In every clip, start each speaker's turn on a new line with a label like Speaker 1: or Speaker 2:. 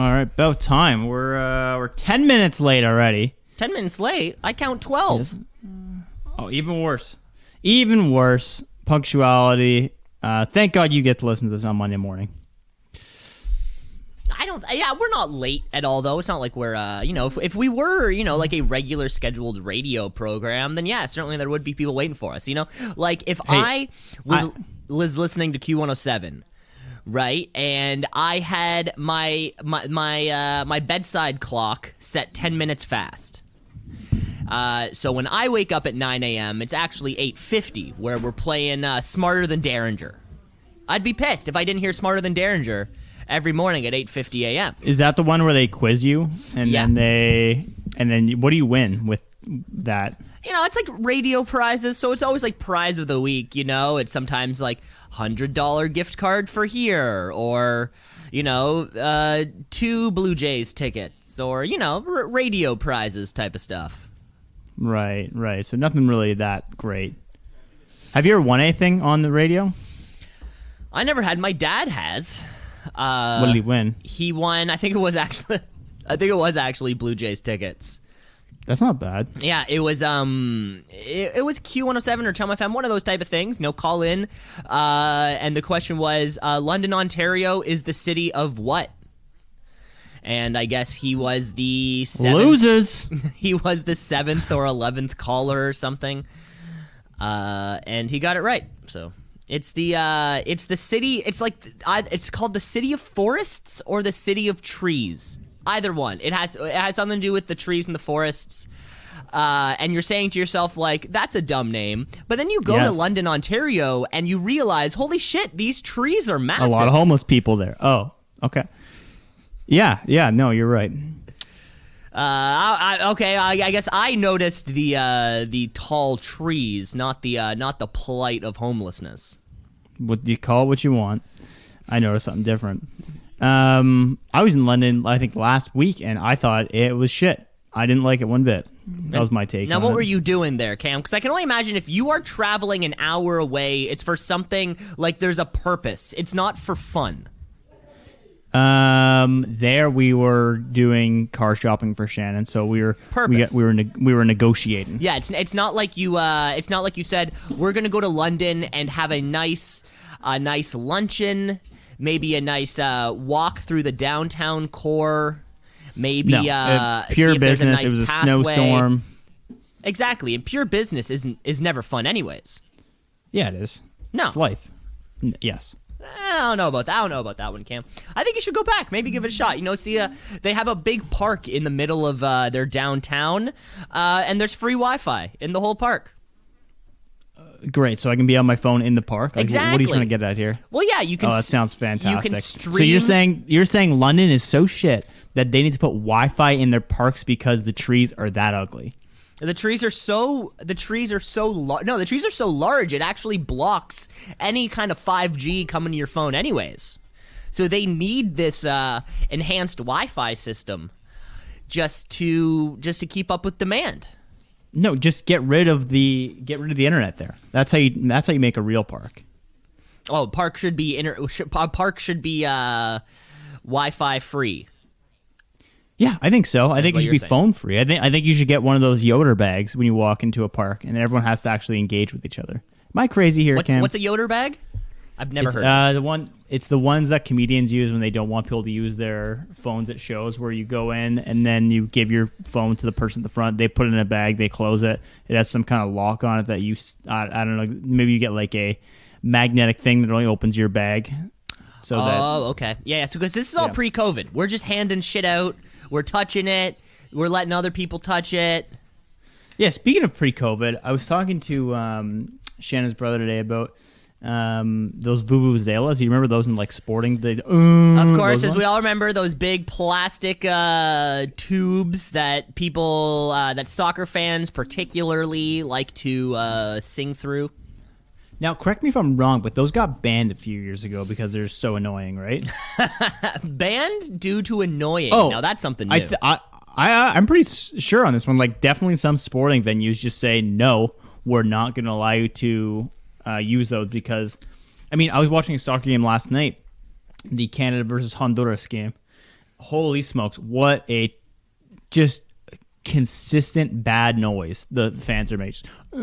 Speaker 1: right, about time. We're 10 minutes late already.
Speaker 2: 10 minutes late? I count 12.
Speaker 1: Yes. Oh, even worse. Even worse. Punctuality. Thank God you get to listen to this on Monday morning.
Speaker 2: We're not late at all, though. It's not like we're, if we were, like a regular scheduled radio program, then yeah, certainly there would be people waiting for us, Like, if I was listening to Q107, right, and I had my bedside clock set 10 minutes fast. So when I wake up at 9 a.m., it's actually 8:50, where we're playing Smarter Than Derringer. I'd be pissed if I didn't hear Smarter Than Derringer every morning at 8:50 a.m.
Speaker 1: Is that the one where they quiz you and then what do you win with that?
Speaker 2: It's like radio prizes, so it's always like prize of the week. It's sometimes like $100 gift card for here, or 2 Blue Jays tickets, or radio prizes type of stuff.
Speaker 1: Right. So nothing really that great. Have you ever won anything on the radio?
Speaker 2: I never had. My dad has.
Speaker 1: What did he win?
Speaker 2: He won. I think it was actually Blue Jays tickets.
Speaker 1: That's not bad.
Speaker 2: Yeah, it was it was Q107 or Chum FM, one of those type of things. No, call in. And the question was, London, Ontario is the city of what? And I guess he was the 7th.
Speaker 1: Losers.
Speaker 2: He was the 7th or 11th caller or something. And he got it right. So it's the city. It's like it's called the City of Forests or the City of Trees. Either one. It has something to do with the trees and the forests. And you're saying to yourself, like, that's a dumb name. But then you go to London, Ontario, and you realize, holy shit, these trees are massive.
Speaker 1: A lot of homeless people there. Oh, okay. Yeah. No, you're right.
Speaker 2: I guess I noticed the tall trees, not the plight of homelessness.
Speaker 1: What do you call it what you want? I noticed something different. I was in London, I think, last week, and I thought it was shit. I didn't like it one bit. That was my take.
Speaker 2: Now, what were you doing there, Cam? Because I can only imagine if you are traveling an hour away, it's for something like there's a purpose. It's not for fun.
Speaker 1: There we were doing car shopping for Shannon, so we were negotiating.
Speaker 2: Yeah, it's not like you said we're gonna go to London and have a nice luncheon, maybe a nice walk through the downtown core, maybe
Speaker 1: pure
Speaker 2: see if
Speaker 1: business.
Speaker 2: There's a nice
Speaker 1: it was
Speaker 2: pathway.
Speaker 1: A snowstorm. Exactly,
Speaker 2: and pure business is never fun, anyways.
Speaker 1: Yeah, it is.
Speaker 2: No,
Speaker 1: it's life. Yes.
Speaker 2: I don't know about that one, Cam. I think you should go back. Maybe give it a shot. They have a big park in the middle of their downtown, and there's free Wi-Fi in the whole park.
Speaker 1: Great, so I can be on my phone in the park. Like,
Speaker 2: exactly.
Speaker 1: What are you trying to get at here?
Speaker 2: Well, yeah, you can.
Speaker 1: Oh, that sounds fantastic.
Speaker 2: You can stream.
Speaker 1: So you're saying London is so shit that they need to put Wi-Fi in their parks because the trees are that ugly.
Speaker 2: The trees are so large it actually blocks any kind of 5G coming to your phone anyways. So they need this enhanced Wi-Fi system just to keep up with demand.
Speaker 1: No, just get rid of the internet there. That's how you make a real park.
Speaker 2: Oh, park should be Wi-Fi free.
Speaker 1: Yeah, I think so. I think it should be phone free. I think you should get one of those Yoder bags when you walk into a park, and everyone has to actually engage with each other. Am I crazy here, Cam?
Speaker 2: What's a Yoder bag? I've never heard of this.
Speaker 1: It's the ones that comedians use when they don't want people to use their phones at shows, where you go in and then you give your phone to the person at the front. They put it in a bag. They close it. It has some kind of lock on it that I don't know. Maybe you get like a magnetic thing that only opens your bag.
Speaker 2: Okay. Yeah. So because this is all pre-COVID, we're just handing shit out. We're touching it. We're letting other people touch it.
Speaker 1: Yeah, speaking of pre-COVID, I was talking to Shannon's brother today about those vuvuzelas. You remember those in like sporting?
Speaker 2: Of course, as we all remember, those big plastic tubes that people, that soccer fans particularly like to sing through.
Speaker 1: Now, correct me if I'm wrong, but those got banned a few years ago because they're so annoying, right?
Speaker 2: Banned due to annoying.
Speaker 1: Oh,
Speaker 2: now that's something new.
Speaker 1: I'm pretty sure on this one. Like, definitely some sporting venues just say, no, we're not going to allow you to use those because, I mean, I was watching a soccer game last night, the Canada versus Honduras game. holy smokes, what a just consistent bad noise the fans are making.
Speaker 2: Well,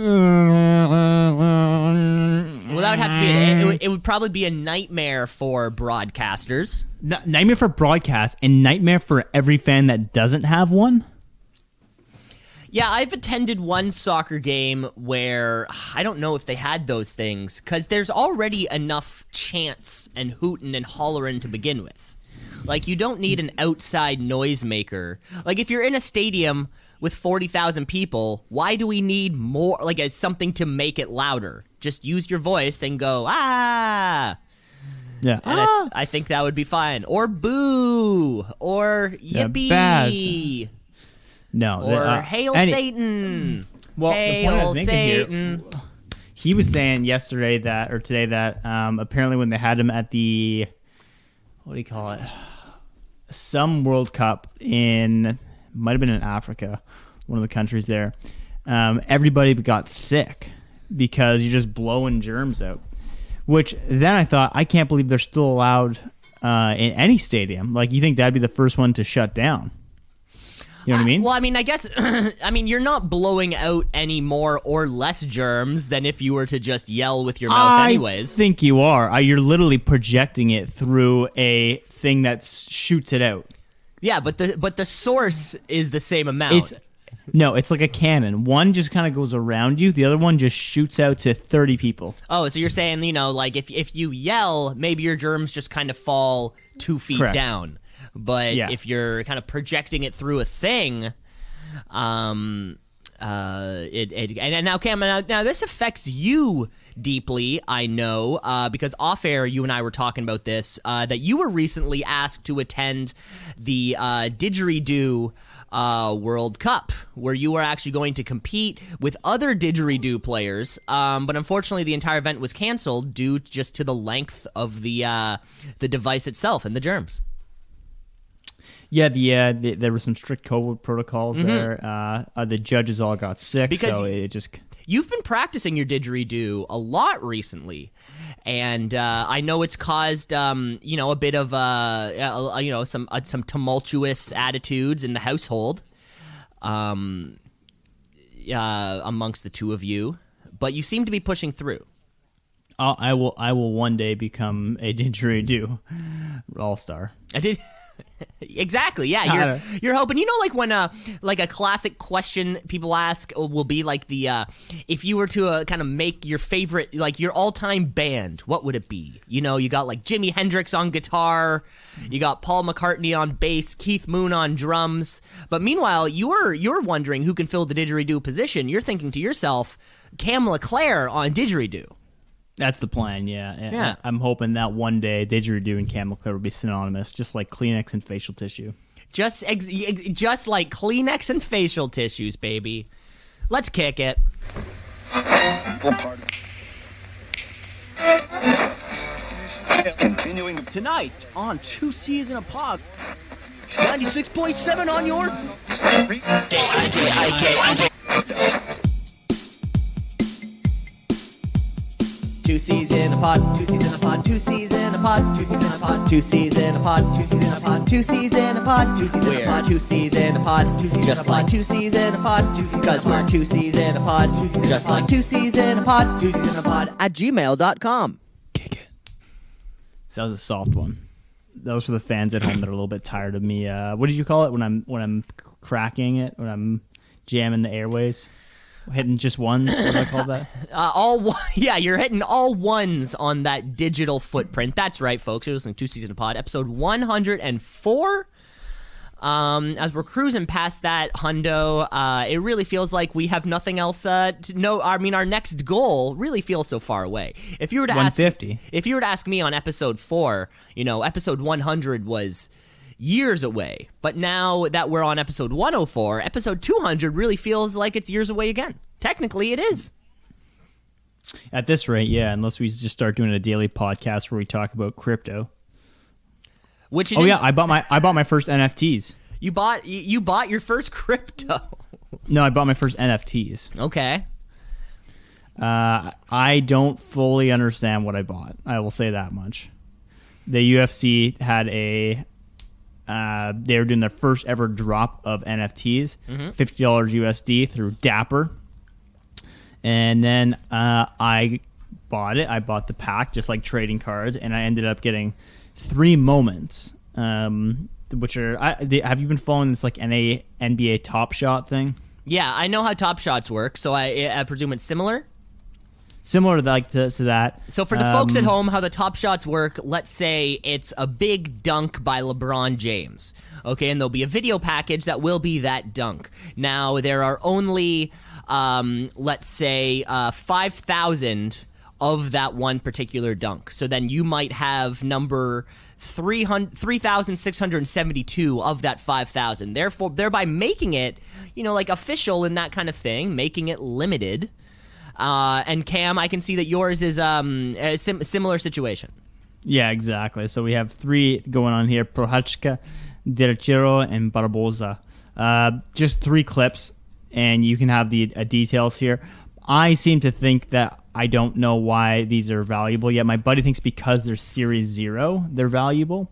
Speaker 2: that would have to be it would probably be a nightmare for broadcasters.
Speaker 1: Nightmare for broadcast and nightmare for every fan that doesn't have one.
Speaker 2: Yeah, I've attended one soccer game where I don't know if they had those things, because there's already enough chants and hooting and hollering to begin with. Like, you don't need an outside noisemaker. Like, if you're in a stadium with 40,000 people, why do we need more, like, something to make it louder? Just use your voice and go, ah!
Speaker 1: Yeah.
Speaker 2: And I think that would be fine. Or boo! Or yippee!
Speaker 1: Bad. No.
Speaker 2: Or hail Satan!
Speaker 1: Well,
Speaker 2: hail
Speaker 1: the point I was making
Speaker 2: Satan!
Speaker 1: Here, he was saying yesterday or today that apparently when they had him at the, what do you call it? Some World Cup might have been in Africa, one of the countries there. Everybody got sick because you're just blowing germs out. Which then I thought, I can't believe they're still allowed in any stadium. Like, you think that'd be the first one to shut down? You know what I mean?
Speaker 2: Well, I mean, I guess, you're not blowing out any more or less germs than if you were to just yell with your mouth anyways.
Speaker 1: I think you are. You're literally projecting it through a thing that shoots it out.
Speaker 2: Yeah, but the source is the same amount.
Speaker 1: It's like a cannon. One just kind of goes around you. The other one just shoots out to 30 people.
Speaker 2: Oh, so you're saying, like if you yell, maybe your germs just kind of fall 2 feet
Speaker 1: Correct.
Speaker 2: down. But if you're kind of projecting it through a thing, and now Cam, now this affects you deeply, I know, because off air you and I were talking about this, that you were recently asked to attend the didgeridoo World Cup, where you were actually going to compete with other didgeridoo players, but unfortunately the entire event was canceled due just to the length of the device itself and the germs.
Speaker 1: Yeah, there were some strict COVID protocols there. The judges all got sick,
Speaker 2: because
Speaker 1: so it just...
Speaker 2: You've been practicing your didgeridoo a lot recently, and I know it's caused, a bit of, some tumultuous attitudes in the household, amongst the two of you, but you seem to be pushing through.
Speaker 1: I will one day become a didgeridoo all-star.
Speaker 2: Exactly. Yeah, you're hoping. Like when like a classic question people ask will be like the if you were to kind of make your favorite, like your all-time band, what would it be? You got like Jimi Hendrix on guitar, you got Paul McCartney on bass, Keith Moon on drums. But meanwhile, you're wondering who can fill the didgeridoo position. You're thinking to yourself, Cam LeClaire on didgeridoo.
Speaker 1: That's the plan, yeah. I'm hoping that one day didgeridoo and Cam LeClaire will be synonymous, just like Kleenex and facial tissue.
Speaker 2: Just like Kleenex and facial tissues, baby. Let's kick it.
Speaker 3: Continuing
Speaker 4: tonight on Two C's in a Pod. 96.7 on your...
Speaker 2: Two C's in a pod, 2 C's in a pod, 2 C's in a pod, 2 C's in a pod, 2 C's in a pod, 2 C's in a pod, 2 C's in a pod, 2 C's in a pod, 2 C's in a pod, 2 C's just like 2 C's in a pod, 2 C's because we're 2 C's in a pod, just like 2 C's in a pod, 2 C's in a pod at gmail.com.
Speaker 1: Kick it. So that was a soft one. That was for the fans at home that are a little bit tired of me. What did you call it when I'm cracking it, when I'm jamming the airways? Hitting just ones? What do I call that?
Speaker 2: You're hitting all ones on that digital footprint. That's right, folks. You're listening to 2 C's in a Pod, episode 104. As we're cruising past that hundo, it really feels like we have nothing else to know. I mean, our next goal really feels so far away. If you were to
Speaker 1: 150.
Speaker 2: If you were to ask me on episode 4, episode 100 was years away. But now that we're on episode 104, episode 200 really feels like it's years away again. Technically, it is.
Speaker 1: At this rate, yeah, unless we just start doing a daily podcast where we talk about crypto.
Speaker 2: Which is
Speaker 1: I bought my first NFTs.
Speaker 2: You bought your first crypto.
Speaker 1: No, I bought my first NFTs.
Speaker 2: Okay.
Speaker 1: I don't fully understand what I bought. I will say that much. The UFC had a they were doing their first ever drop of NFTs, $50 USD through Dapper. And then I bought it. I bought the pack, just like trading cards, and I ended up getting 3 moments, which are... have you been following this like NBA Top Shot thing?
Speaker 2: Yeah, I know how Top Shots work, so I presume it's similar?
Speaker 1: Similar to that.
Speaker 2: So for the folks at home, how the Top Shots work, let's say it's a big dunk by LeBron James. Okay, and there'll be a video package that will be that dunk. Now, there are only, let's say, 5,000 of that one particular dunk. So then you might have number 3,672 of that 5,000. Therefore, thereby making it, like official in that kind of thing, making it limited. And Cam, I can see that yours is a similar situation.
Speaker 1: Yeah, exactly. So we have 3 going on here: Prochazka, Derechero, and Barbosa. Just 3 clips, and you can have the details here. I seem to think that I don't know why these are valuable yet. My buddy thinks because they're Series 0, they're valuable,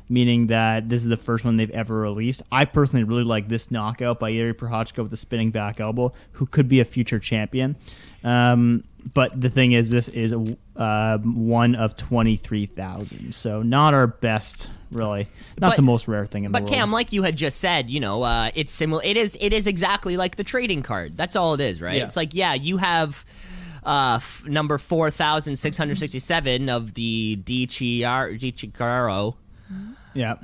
Speaker 1: meaning that this is the first one they've ever released. I personally really like this knockout by Yuri Prochazka with the spinning back elbow, who could be a future champion. But the thing is, this is one of 23,000, so not our best, really. Not the most rare thing in the world.
Speaker 2: But Cam, like you had just said, it's similar. It is exactly like the trading card. That's all it is, right?
Speaker 1: Yeah.
Speaker 2: It's like, yeah, you have number 4,667 of the Di Chicaro.
Speaker 1: Yeah.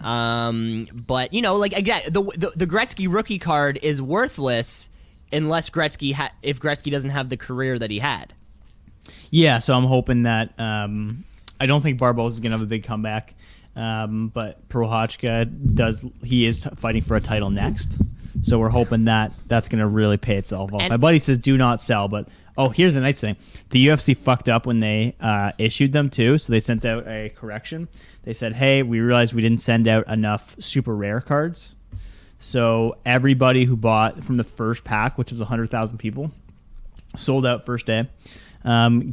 Speaker 2: But like again, the Gretzky rookie card is worthless unless if Gretzky doesn't have the career that he had.
Speaker 1: Yeah, so I'm hoping that I don't think Barbosa is going to have a big comeback, but Prochazka does. He is fighting for a title next, so we're hoping that that's going to really pay itself off. My buddy says do not sell, but here's the nice thing: the UFC fucked up when they issued them too, so they sent out a correction. They said, "Hey, we realized we didn't send out enough super rare cards." So everybody who bought from the first pack, which was 100,000 people, sold out first day,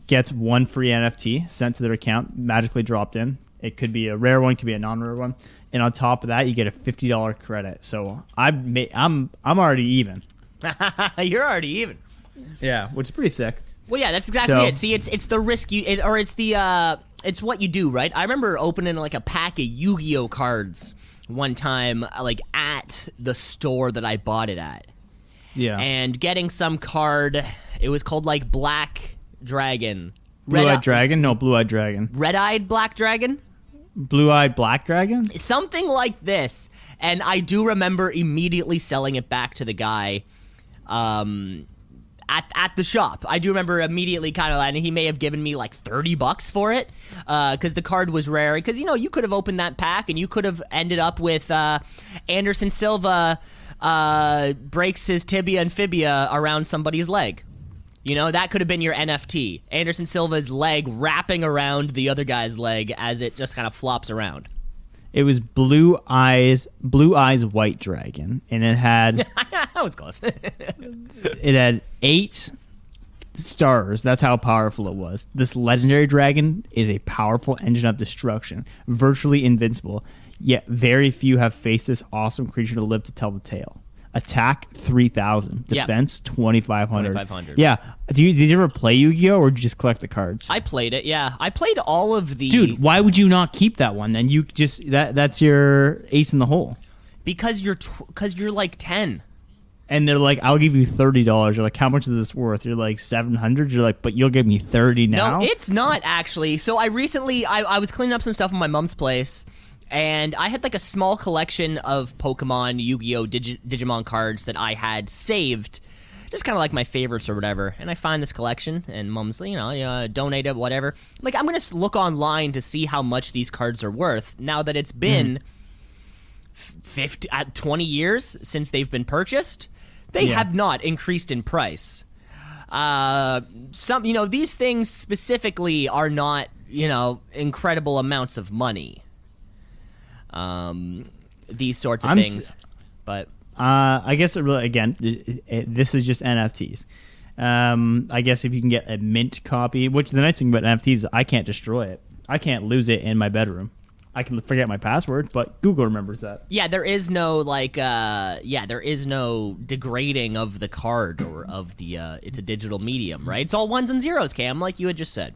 Speaker 1: gets 1 free NFT sent to their account, magically dropped in. It could be a rare one, could be a non-rare one, and on top of that, you get a $50 credit. So I'm already even.
Speaker 2: You're already even.
Speaker 1: Yeah, which is pretty sick.
Speaker 2: Well, yeah, that's exactly it. See, it's the risk it's what you do, right? I remember opening like a pack of Yu-Gi-Oh cards one time, like at the store that I bought it at.
Speaker 1: Yeah.
Speaker 2: And getting some card, it was called like Black Dragon.
Speaker 1: Blue-Eyed Dragon? No, Blue-Eyed Dragon.
Speaker 2: Red-Eyed Black Dragon?
Speaker 1: Blue-Eyed Black Dragon?
Speaker 2: Something like this. And I do remember immediately selling it back to the guy at the shop. I do remember immediately and he may have given me like $30 for it because the card was rare. Because, you could have opened that pack and you could have ended up with Anderson Silva breaks his tibia and fibia around somebody's leg. That could have been your NFT. Anderson Silva's leg wrapping around the other guy's leg as it just kind of flops around.
Speaker 1: It was Blue Eyes White Dragon, and it had...
Speaker 2: That was close.
Speaker 1: It had 8 stars. That's how powerful it was. This legendary dragon is a powerful engine of destruction, virtually invincible, yet very few have faced this awesome creature to live to tell the tale. Attack 3,000. Defense 2,500.
Speaker 2: 2,500.
Speaker 1: Yeah. Did you ever play Yu-Gi-Oh or did you just collect the cards?
Speaker 2: I played it. Yeah, I played all of the.
Speaker 1: Dude, why would you not keep that one? Then you just that's your ace in the hole.
Speaker 2: Because you're like 10.
Speaker 1: And they're like, I'll give you $30. You're like, how much is this worth? You're like, 700. You're like, but you'll give me 30 now.
Speaker 2: No, it's not actually. So I recently I was cleaning up some stuff in my mom's place. And I had like a small collection of Pokemon, Yu-Gi-Oh, Digimon cards that I had saved, just kind of like my favorites or whatever. And I find this collection, and Mom's, donate it, whatever. Like, I'm gonna look online to see how much these cards are worth now that it's been 20 years since they've been purchased. They have not increased in price. These things specifically are not, incredible amounts of money. These sorts of things, but
Speaker 1: I guess it really, again, this is just NFTs. I guess if you can get a mint copy, which the nice thing about NFTs is I can't destroy it. I can't lose it in my bedroom. I can forget my password, but Google remembers that.
Speaker 2: Yeah, there is no there is no degrading of the card or of the it's a digital medium, right? It's all ones and zeros, Cam, like you had just said.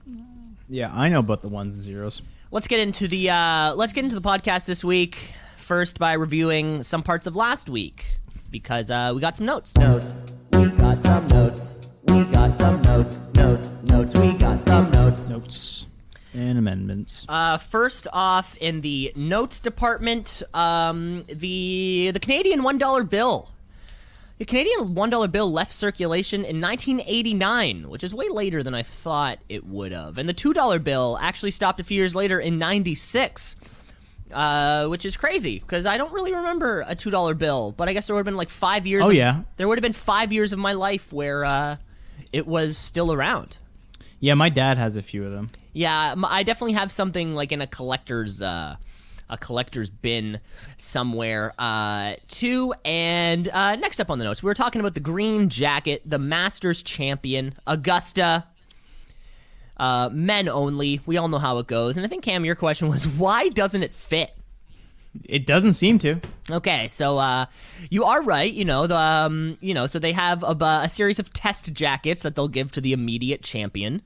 Speaker 1: Yeah, I know about the ones and zeros.
Speaker 2: Let's get into the podcast this week. First, by reviewing some parts of last week, because we got some notes.
Speaker 3: We got some notes. We got some notes. We got some notes.
Speaker 1: Notes and amendments.
Speaker 2: First off, in the notes department, the Canadian $1 bill. The Canadian $1 bill left circulation in 1989, which is way later than I thought it would have. And the $2 bill actually stopped a few years later in 96. Which is crazy, because I don't really remember a $2 bill, but I guess there would have been like 5 years. There would have been 5 years of my life where it was still around.
Speaker 1: Yeah, my dad has a few of them.
Speaker 2: Yeah, I definitely have something like in a collector's bin somewhere too. And next up on the notes, we were talking about the green jacket, the Masters champion, Augusta. Men only. We all know how it goes. And I think, Cam, your question was, why doesn't it fit?
Speaker 1: It doesn't seem to.
Speaker 2: Okay, so you are right. So they have a series of test jackets that they'll give to the immediate champion.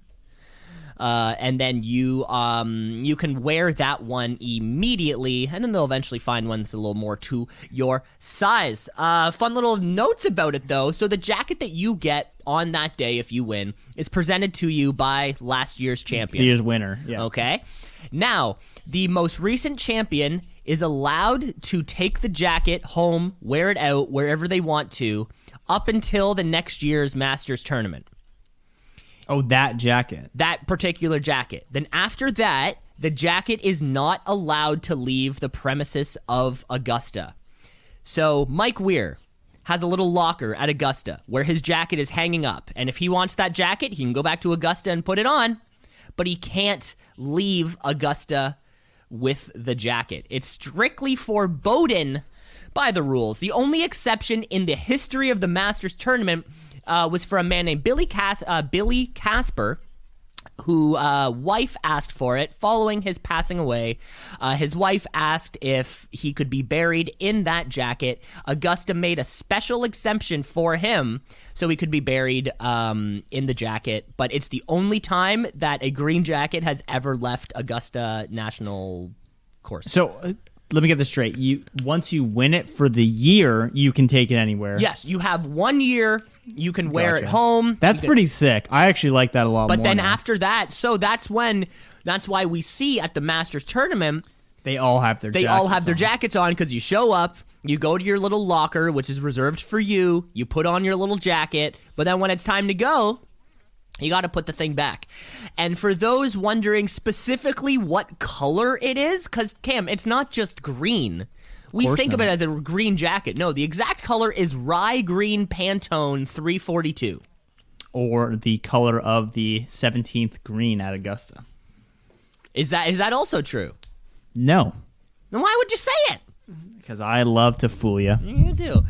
Speaker 2: And then you can wear that one immediately, and then they'll eventually find one that's a little more to your size. Fun little notes about it, though. So the jacket that you get on that day, if you win, is presented to you by last year's champion.
Speaker 1: The year's winner, yeah.
Speaker 2: Okay? Now, the most recent champion is allowed to take the jacket home, wear it out wherever they want to, up until the next year's Masters tournament.
Speaker 1: Oh, that jacket.
Speaker 2: That particular jacket. Then after that, the jacket is not allowed to leave the premises of Augusta. So Mike Weir has a little locker at Augusta where his jacket is hanging up. And if he wants that jacket, he can go back to Augusta and put it on. But he can't leave Augusta with the jacket. It's strictly forbidden by the rules. The only exception in the history of the Masters tournament was for a man named Billy Casper, who wife asked for it following his passing away. His wife asked if he could be buried in that jacket. Augusta made a special exemption for him so he could be buried in the jacket. But it's the only time that a green jacket has ever left Augusta National Course.
Speaker 1: So let me get this straight. Once you win it for the year, you can take it anywhere.
Speaker 2: Yes, you have 1 year. You can wear it home.
Speaker 1: That's pretty sick. I actually like that a lot more.
Speaker 2: But then after that, so that's why we see at the Masters tournament,
Speaker 1: they all have their
Speaker 2: jackets on, because you show up, you go to your little locker, which is reserved for you, you put on your little jacket, but then when it's time to go, you got to put the thing back. And for those wondering specifically what color it is, because, Cam, it's not just green. We think of it as a green jacket. No, the exact color is rye green Pantone 342.
Speaker 1: Or the color of the 17th green at Augusta.
Speaker 2: Is that also true?
Speaker 1: No.
Speaker 2: Then why would you say it?
Speaker 1: Because I love to fool you.
Speaker 2: You do.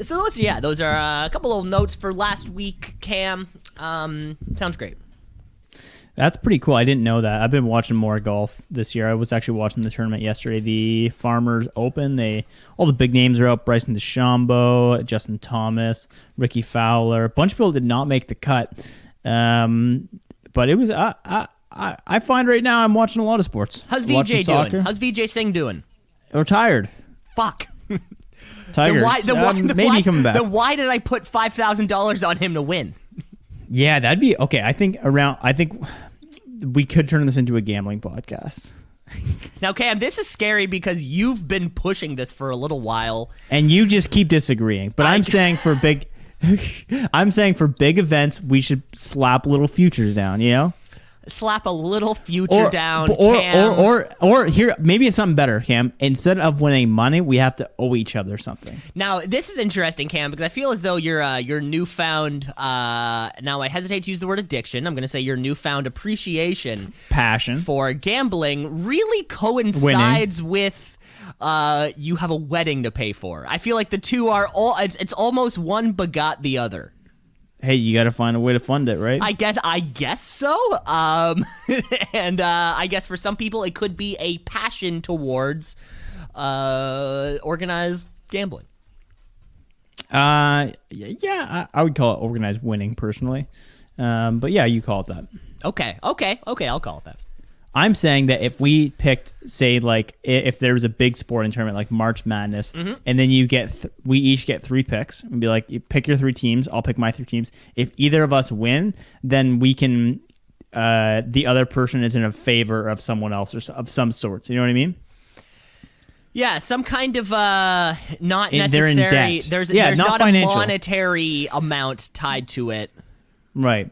Speaker 2: So those are a couple of notes for last week, Cam. Sounds great.
Speaker 1: That's pretty cool. I didn't know that. I've been watching more golf this year. I was actually watching the tournament yesterday, the Farmers Open. All the big names are up. Bryson DeChambeau, Justin Thomas, Ricky Fowler. A bunch of people did not make the cut. But it was I find right now I'm watching a lot of sports.
Speaker 2: How's VJ doing? How's VJ Singh doing?
Speaker 1: Retired.
Speaker 2: Fuck.
Speaker 1: Tigers. Maybe coming back.
Speaker 2: Then why did I put $5,000 on him to win?
Speaker 1: Yeah, that'd be okay. I think we could turn this into a gambling podcast.
Speaker 2: Now, Cam, this is scary because you've been pushing this for a little while,
Speaker 1: and you just keep disagreeing. But I'm saying for big events, we should slap little futures down. You know,
Speaker 2: slap a little future down.
Speaker 1: Or here, maybe it's something better, Cam. Instead of winning money, we have to owe each other something.
Speaker 2: Now, this is interesting, Cam, because I feel as though your newfound, now I hesitate to use the word addiction, I'm going to say your newfound appreciation,
Speaker 1: passion
Speaker 2: for gambling really coincides with you have a wedding to pay for. I feel like the two are it's almost one begot the other.
Speaker 1: Hey, you got to find a way to fund it, right?
Speaker 2: I guess so. And I guess for some people it could be a passion towards organized gambling.
Speaker 1: Yeah, I would call it organized winning personally. But yeah, you call it that.
Speaker 2: Okay, I'll call it that.
Speaker 1: I'm saying that if we picked, say, like if there was a big sporting tournament like March Madness, and then we each get 3 picks, and be like, you pick your 3 teams, I'll pick my 3 teams. If either of us win, then we can. The other person is in a favor of someone else or of some sort. You know what I mean?
Speaker 2: Yeah, some kind of not necessary.
Speaker 1: They're in debt.
Speaker 2: There's
Speaker 1: not
Speaker 2: not
Speaker 1: financial.
Speaker 2: a monetary amount tied to it.
Speaker 1: Right.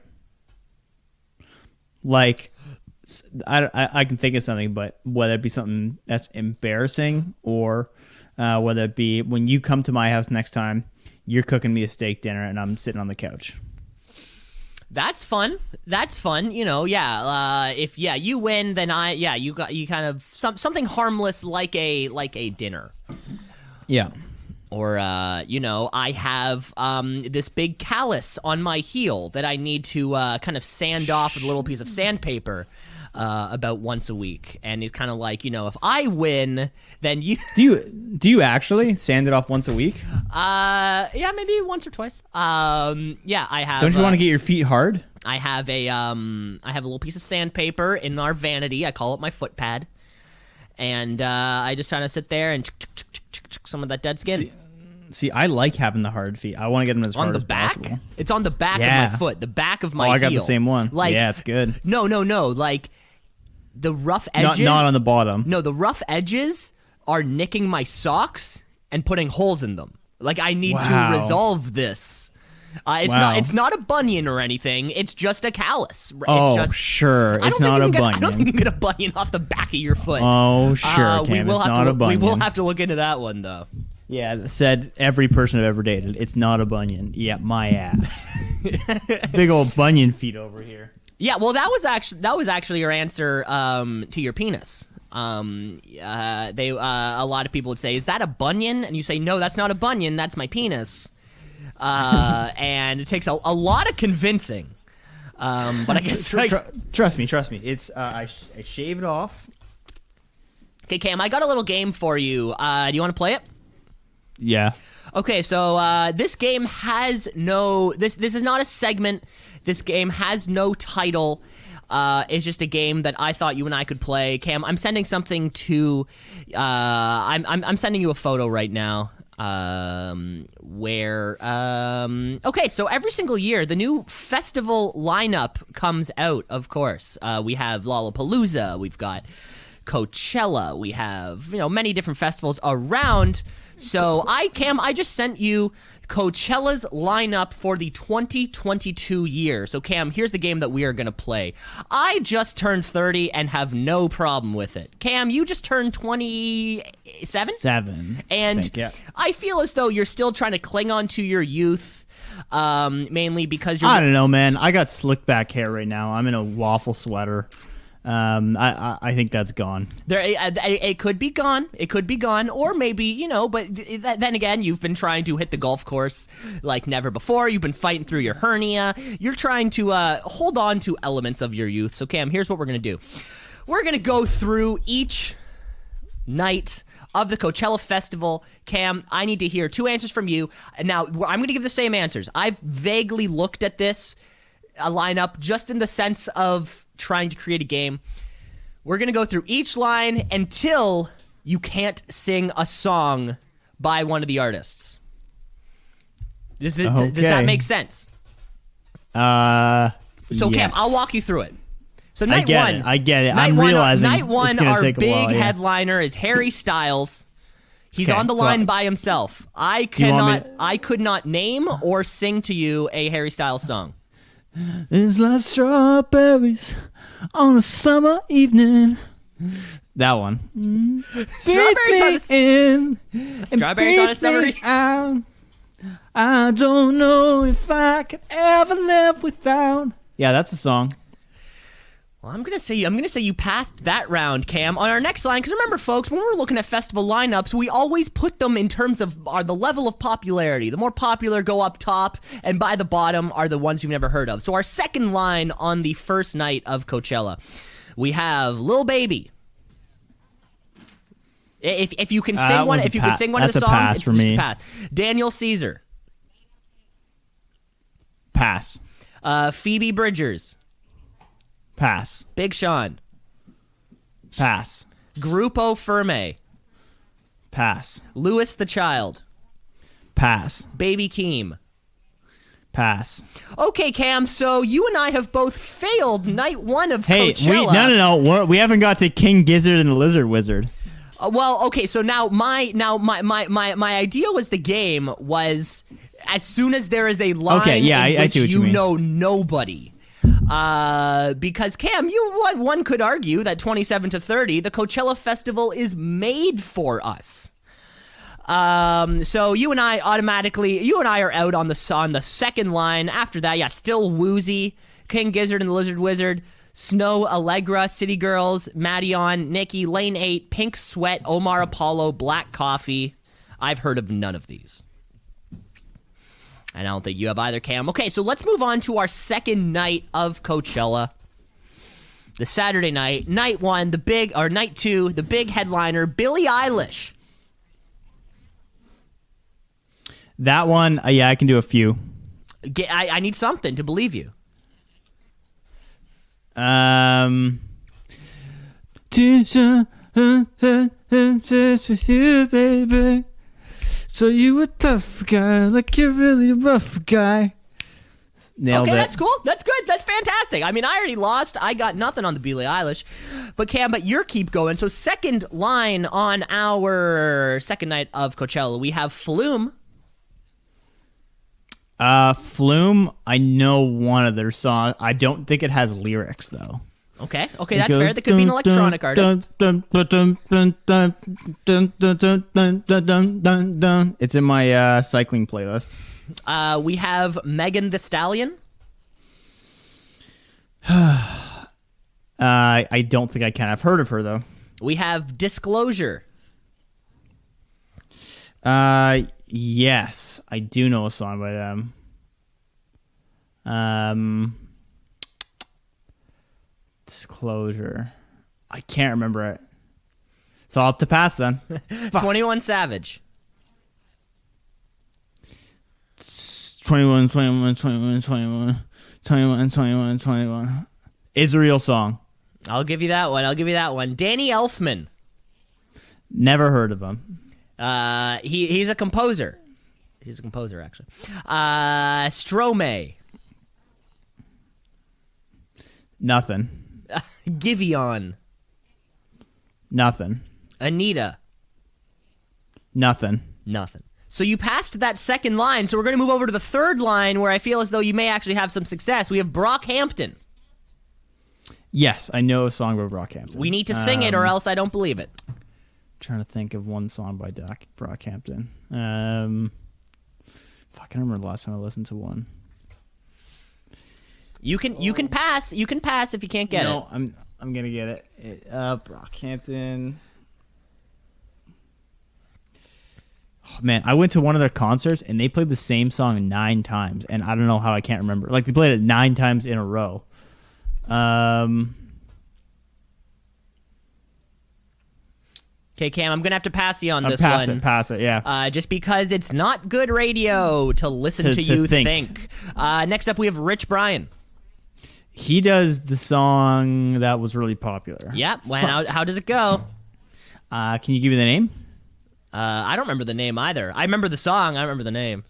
Speaker 1: Like, I can think of something, but whether it be something that's embarrassing or whether it be when you come to my house next time, you're cooking me a steak dinner and I'm sitting on the couch.
Speaker 2: That's fun. You know, yeah. If you win, then you kind of something harmless like a dinner.
Speaker 1: Yeah.
Speaker 2: Or I have this big callus on my heel that I need to kind of sand off with a little piece of sandpaper about once a week, and it's kind of like, if I win, then you
Speaker 1: do you actually sand it off once a week?
Speaker 2: Yeah, maybe once or twice. I have.
Speaker 1: Don't you want to get your feet hard?
Speaker 2: I have a little piece of sandpaper in our vanity. I call it my foot pad, and I just kind of sit there and some of that dead skin.
Speaker 1: See, I like having the hard feet. I want to get them as hard as possible.
Speaker 2: It's on the back of my foot, the back of my heel.
Speaker 1: I got the same one.
Speaker 2: Like,
Speaker 1: yeah, it's good.
Speaker 2: No. Like, the rough edges.
Speaker 1: Not on the bottom.
Speaker 2: No, the rough edges are nicking my socks and putting holes in them. Like, I need to resolve this. It's not a bunion or anything. It's just a callus.
Speaker 1: Sure. It's not a bunion.
Speaker 2: I don't think you can get a bunion off the back of your foot.
Speaker 1: Oh, sure, Cam. It's not a bunion.
Speaker 2: We will have to look into that one, though.
Speaker 1: Yeah, said every person I've ever dated. It's not a bunion. Yeah, my ass. Big old bunion feet over here.
Speaker 2: Yeah, well, that was actually your answer to your penis. A lot of people would say, "Is that a bunion?" And you say, "No, that's not a bunion. That's my penis." And it takes a lot of convincing. But I guess
Speaker 1: trust me. It's I shave it off.
Speaker 2: Okay, Cam, I got a little game for you. Do you want to play it?
Speaker 1: Yeah.
Speaker 2: Okay, so this game has no. This is not a segment. This game has no title. It's just a game that I thought you and I could play. Cam, I'm sending something to. I'm sending you a photo right now. Okay, so every single year the new festival lineup comes out. Of course, we have Lollapalooza. We've got Coachella. We have many different festivals around. So I just sent you Coachella's lineup for the 2022 year. So Cam, here's the game that we are going to play. I just turned 30 and have no problem with it. Cam, you just turned 27? And I feel as though you're still trying to cling on to your youth, mainly because you're...
Speaker 1: I don't know, man. I got slick back hair right now. I'm in a waffle sweater. I think that's gone.
Speaker 2: It could be gone. It could be gone, or maybe But then again, you've been trying to hit the golf course like never before. You've been fighting through your hernia. You're trying to hold on to elements of your youth. So Cam, here's what we're gonna do. We're gonna go through each night of the Coachella Festival. Cam, I need to hear 2 answers from you. Now, I'm gonna give the same answers. I've vaguely looked at this lineup just in the sense of trying to create a game. We're going to go through each line until you can't sing a song by one of the artists. Does that make sense? So
Speaker 1: yes.
Speaker 2: Cam, I'll walk you through it. So
Speaker 1: I get it. I'm realizing
Speaker 2: night one,
Speaker 1: it's gonna take a while,
Speaker 2: big headliner is Harry Styles. He's on the line by himself. I could not name or sing to you a Harry Styles song.
Speaker 1: It's like strawberries on a summer evening. That one.
Speaker 2: Strawberries on a summer
Speaker 1: evening. I don't know if I could ever live without. Yeah, that's a song.
Speaker 2: Well, I'm gonna say you passed that round, Cam. On our next line, because remember, folks, when we're looking at festival lineups, we always put them in terms of the level of popularity. The more popular go up top, and by the bottom are the ones you've never heard of. So our second line on the first night of Coachella, we have Lil Baby. If you can sing one, if you can sing one of the songs, it's just a pass. Daniel Caesar.
Speaker 1: Pass.
Speaker 2: Phoebe Bridgers.
Speaker 1: Pass.
Speaker 2: Big Sean.
Speaker 1: Pass.
Speaker 2: Grupo Firme.
Speaker 1: Pass.
Speaker 2: Louis the Child.
Speaker 1: Pass.
Speaker 2: Baby Keem.
Speaker 1: Pass.
Speaker 2: Okay, Cam, so you and I have both failed night one of Coachella.
Speaker 1: No. We haven't got to King Gizzard and the Lizard Wizard.
Speaker 2: Well, okay, so my idea was the game was as soon as there is a line in which you know nobody. Because Cam, one could argue that 27 to 30, the Coachella Festival is made for us. So you and I are out on the second line. After that, still Woozy, King Gizzard and the Lizard Wizard, Snow Allegra, City Girls, Maddion, Nikki, Lane 8, Pink Sweat, Omar Apollo, Black Coffee. I've heard of none of these. And I don't think you have either, Cam. Okay, so let's move on to our second night of Coachella. The Saturday night, night one, night two, the big headliner, Billie Eilish.
Speaker 1: That one, I can do a few.
Speaker 2: I need something to believe you.
Speaker 1: With you, baby. So you a tough guy, like you're really a rough guy. Nailed it.
Speaker 2: That's cool. That's good. That's fantastic. I mean, I already lost. I got nothing on the Billie Eilish. But Cam, you keep going. So second line on our second night of Coachella, we have Flume.
Speaker 1: Flume, I know one of their songs. I don't think it has lyrics, though.
Speaker 2: Okay, that's fair. That could be an electronic artist.
Speaker 1: It's in my cycling playlist.
Speaker 2: We have Megan Thee Stallion.
Speaker 1: I don't think I can. I've heard of her, though.
Speaker 2: We have Disclosure.
Speaker 1: Yes, I do know a song by them. Disclosure. I can't remember it. So I'll have to pass then.
Speaker 2: 21 Savage.
Speaker 1: 21. Israel song.
Speaker 2: I'll give you that one. Danny Elfman.
Speaker 1: Never heard of him.
Speaker 2: He's a composer. He's a composer, actually. Stromae.
Speaker 1: Nothing.
Speaker 2: Giveon.
Speaker 1: Nothing.
Speaker 2: Anita.
Speaker 1: Nothing.
Speaker 2: So you passed that second line, so we're going to move over to the third line where I feel as though you may actually have some success. We have Brockhampton.
Speaker 1: Yes, I know a song by Brockhampton.
Speaker 2: We need to sing it or else I don't believe it.
Speaker 1: Trying to think of one song by Brockhampton. I can remember the last time I listened to one.
Speaker 2: You can pass. You can pass if you can't get it.
Speaker 1: No, I'm gonna get it. Brockhampton. Oh, man, I went to one of their concerts and they played the same song 9 times, and I don't know how I can't remember. Like they played it 9 times in a row.
Speaker 2: Okay, Cam, I'm going to have to pass you on this one.
Speaker 1: Pass it, yeah.
Speaker 2: Just because it's not good radio to listen to you think. Next up, we have Rich Brian.
Speaker 1: He does the song that was really popular.
Speaker 2: Yep. How does it go?
Speaker 1: Can you give me the name?
Speaker 2: I don't remember the name either. I remember the song. I remember the name.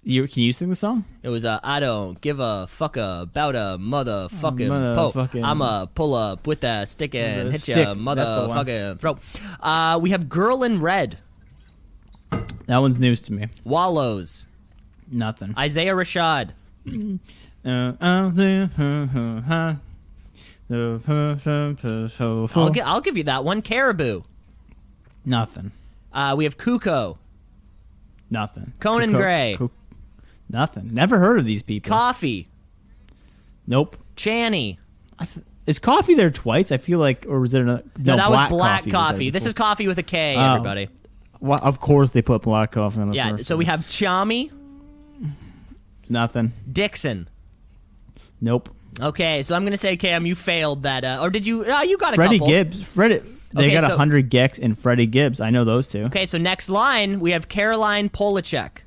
Speaker 1: Can you sing the song?
Speaker 2: It was I don't give a fuck about a motherfucking pope. I'ma pull up with that stick and hit ya motherfucking throat. We have Girl in Red.
Speaker 1: That one's news to me.
Speaker 2: Wallows.
Speaker 1: Nothing.
Speaker 2: Isaiah Rashad. I'll give you that one. Caribou.
Speaker 1: Nothing.
Speaker 2: We have Kuko.
Speaker 1: Nothing.
Speaker 2: Conan Gray.
Speaker 1: Nothing. Never heard of these people.
Speaker 2: Coffee.
Speaker 1: Nope.
Speaker 2: Channy.
Speaker 1: Is coffee there twice? I feel like, or was there no?
Speaker 2: No, that was black
Speaker 1: was
Speaker 2: coffee.
Speaker 1: there
Speaker 2: This
Speaker 1: before.
Speaker 2: is coffee with a K, everybody.
Speaker 1: Well, of course they put black coffee on the
Speaker 2: Yeah,
Speaker 1: first
Speaker 2: so
Speaker 1: one.
Speaker 2: we have Chami,
Speaker 1: Nothing.
Speaker 2: Dixon.
Speaker 1: Nope.
Speaker 2: Okay, so I'm going to say, Cam, you failed that. Or did you? You got a
Speaker 1: Freddie
Speaker 2: couple.
Speaker 1: Gibbs. They
Speaker 2: Okay,
Speaker 1: got
Speaker 2: so-
Speaker 1: 100 Gex and Freddie Gibbs. I know those two.
Speaker 2: Okay, so next line, we have Caroline Polachek.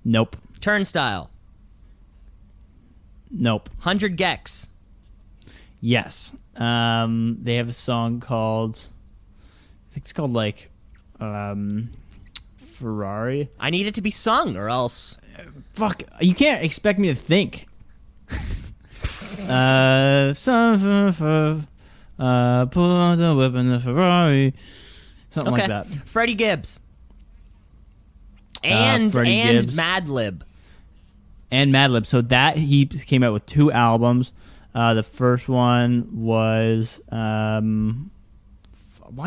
Speaker 1: Nope.
Speaker 2: Turnstile.
Speaker 1: Nope.
Speaker 2: 100 Gex.
Speaker 1: Yes. They have a song called, I think it's called like, Ferrari.
Speaker 2: I need it to be sung, or else.
Speaker 1: Fuck. You can't expect me to think. Pull on the whip in the Ferrari. Something
Speaker 2: Okay.
Speaker 1: like that.
Speaker 2: Freddie Gibbs. And
Speaker 1: Freddie Gibbs.
Speaker 2: Madlib.
Speaker 1: And Madlib. So that he came out with 2 albums. The first one was why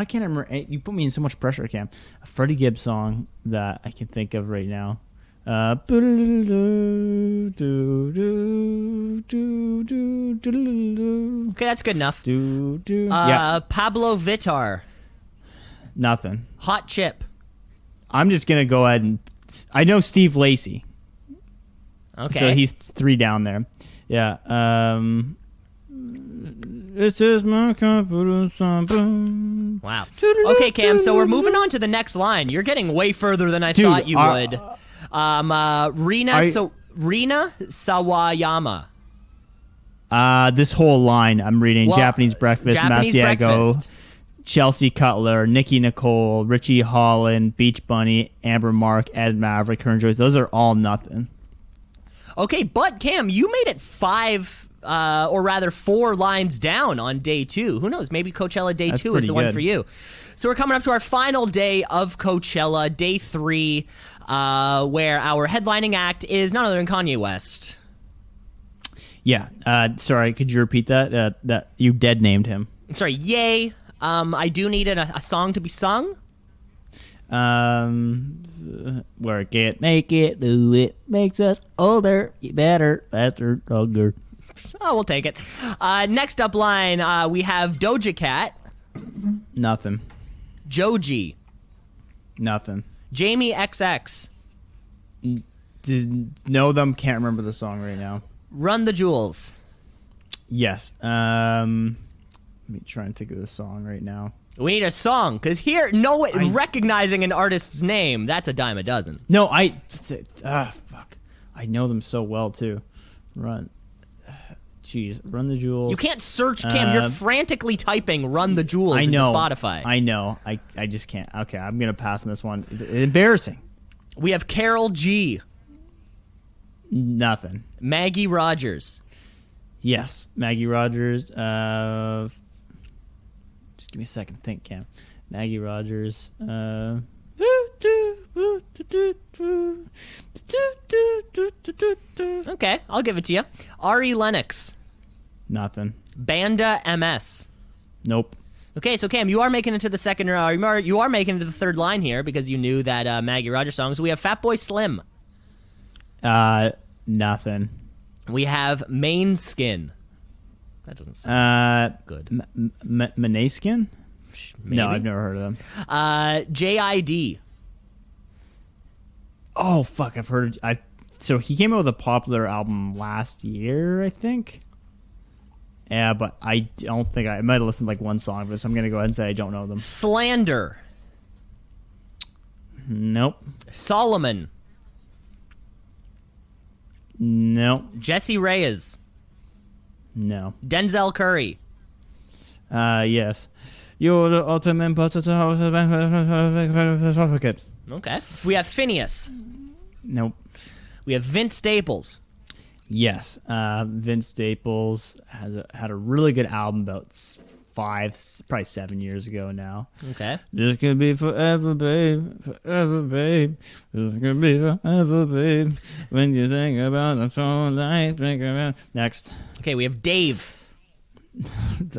Speaker 1: can't I remember? You put me in so much pressure, Cam. A Freddie Gibbs song that I can think of right now.
Speaker 2: Okay, that's good enough.
Speaker 1: Yeah,
Speaker 2: Pablo Vittar.
Speaker 1: nothing.
Speaker 2: Hot Chip.
Speaker 1: I'm just gonna go ahead and I know Steve Lacy.
Speaker 2: Okay.
Speaker 1: So he's 3 down there. Yeah. This is my confidence.
Speaker 2: Wow. Okay, Cam, so we're moving on to the next line. You're getting way further than I
Speaker 1: Dude,
Speaker 2: thought you would. Rina Sawayama.
Speaker 1: This whole line I'm reading:
Speaker 2: Well,
Speaker 1: Japanese Breakfast,
Speaker 2: Japanese
Speaker 1: Masiago,
Speaker 2: Breakfast.
Speaker 1: Chelsea Cutler, Nikki Nicole, Richie Holland, Beach Bunny, Amber Mark, Ed Maverick, Kern Joyce. Those are all nothing.
Speaker 2: Okay, but Cam, you made it 5, or rather 4 lines down on day 2. Who knows? Maybe Coachella day
Speaker 1: That's
Speaker 2: 2 is
Speaker 1: pretty
Speaker 2: the one
Speaker 1: good.
Speaker 2: for you. So we're coming up to our final day of Coachella, day 3, where our headlining act is none other than Kanye West.
Speaker 1: Yeah. Sorry, could you repeat that? That you dead named him.
Speaker 2: Sorry, yay. I do need a song to be sung.
Speaker 1: Work it, make it, do it, makes us older, better, faster, stronger.
Speaker 2: Oh, we'll take it. Next up line, we have Doja Cat,
Speaker 1: Nothing.
Speaker 2: Joji,
Speaker 1: Nothing.
Speaker 2: Jamie XX,
Speaker 1: Know them, can't remember the song right now.
Speaker 2: Run the Jewels.
Speaker 1: Yes. Let me try and think of the song right now.
Speaker 2: We need a song, because recognizing an artist's name, that's a dime a dozen.
Speaker 1: No, fuck. I know them so well, too. Run the Jewels.
Speaker 2: You can't search, Cam. You're frantically typing Run the Jewels
Speaker 1: I
Speaker 2: into
Speaker 1: know.
Speaker 2: Spotify.
Speaker 1: I know. I just can't. Okay, I'm going to pass on this one. Embarrassing.
Speaker 2: We have Carol G,
Speaker 1: Nothing.
Speaker 2: Maggie Rogers,
Speaker 1: Yes. Maggie Rogers. Just give me a second to think, Cam. Maggie Rogers.
Speaker 2: Okay, I'll give it to you. Ari Lennox,
Speaker 1: Nothing.
Speaker 2: Banda MS.
Speaker 1: Nope.
Speaker 2: Okay, so Cam, you are making it to the second. You are making it to the third line here because you knew that Maggie Rogers song. So we have Fatboy Slim.
Speaker 1: Nothing.
Speaker 2: We have Main Skin. That doesn't sound good.
Speaker 1: Maneskin?
Speaker 2: Maybe.
Speaker 1: No, I've never heard of them.
Speaker 2: JID.
Speaker 1: Oh fuck, I've heard. So he came out with a popular album last year, I think. Yeah, but I don't think I might have listened to like one song of it, so I'm gonna go ahead and say I don't know them.
Speaker 2: Slander.
Speaker 1: Nope.
Speaker 2: Solomon.
Speaker 1: Nope.
Speaker 2: Jesse Reyes.
Speaker 1: No.
Speaker 2: Denzel Curry.
Speaker 1: Yes. You're the ultimate advocate.
Speaker 2: Okay. We have Phineas.
Speaker 1: Nope.
Speaker 2: We have Vince Staples.
Speaker 1: Yes. Vince Staples had a really good album about probably 7 years ago now.
Speaker 2: Okay.
Speaker 1: This could be forever, babe. Forever, babe. This could be forever, babe. When you think about the song, think about. Next.
Speaker 2: Okay, we have Dave.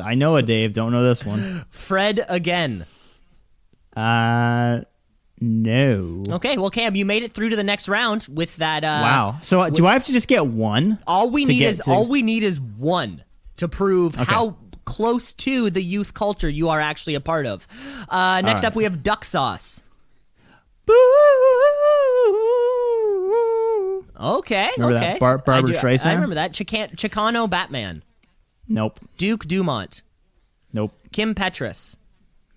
Speaker 1: I know a Dave. Don't know this one.
Speaker 2: Fred again.
Speaker 1: No.
Speaker 2: Okay, well, Cam, you made it through to the next round with that.
Speaker 1: Wow. So do I have to just get one?
Speaker 2: All we need is one to prove
Speaker 1: Okay.
Speaker 2: how close to the youth culture you are actually a part of. Next up, we have duck sauce. Okay,
Speaker 1: Remember
Speaker 2: okay.
Speaker 1: that Barbra Streisand?
Speaker 2: I remember that. Chicano Batman.
Speaker 1: Nope.
Speaker 2: Duke Dumont.
Speaker 1: Nope.
Speaker 2: Kim Petras.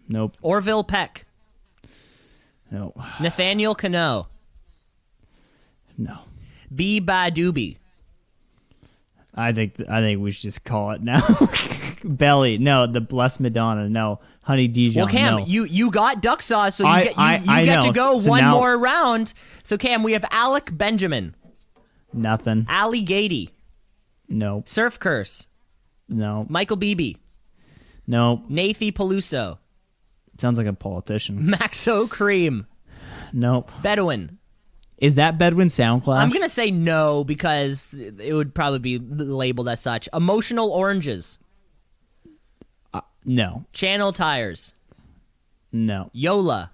Speaker 1: Nope.
Speaker 2: Orville Peck.
Speaker 1: No.
Speaker 2: Nathaniel Cano.
Speaker 1: No.
Speaker 2: B. Badoobie.
Speaker 1: I think we should just call it now. Belly. No. The Blessed Madonna. No. Honey Dijon.
Speaker 2: Well, Cam,
Speaker 1: no.
Speaker 2: you got duck sauce, so you
Speaker 1: I
Speaker 2: get
Speaker 1: know.
Speaker 2: to go
Speaker 1: So
Speaker 2: one
Speaker 1: now-
Speaker 2: more round. So, Cam, we have Alec Benjamin.
Speaker 1: Nothing.
Speaker 2: Ali Gady.
Speaker 1: Nope.
Speaker 2: Surf Curse.
Speaker 1: No.
Speaker 2: Michael Beebe.
Speaker 1: Nope.
Speaker 2: Nathy Peluso.
Speaker 1: Sounds like a politician.
Speaker 2: Maxo Cream.
Speaker 1: Nope.
Speaker 2: Bedouin.
Speaker 1: Is that Bedouin Sound Clash?
Speaker 2: I'm going to say no because it would probably be labeled as such. Emotional Oranges.
Speaker 1: No.
Speaker 2: Channel Tires.
Speaker 1: No.
Speaker 2: Yola.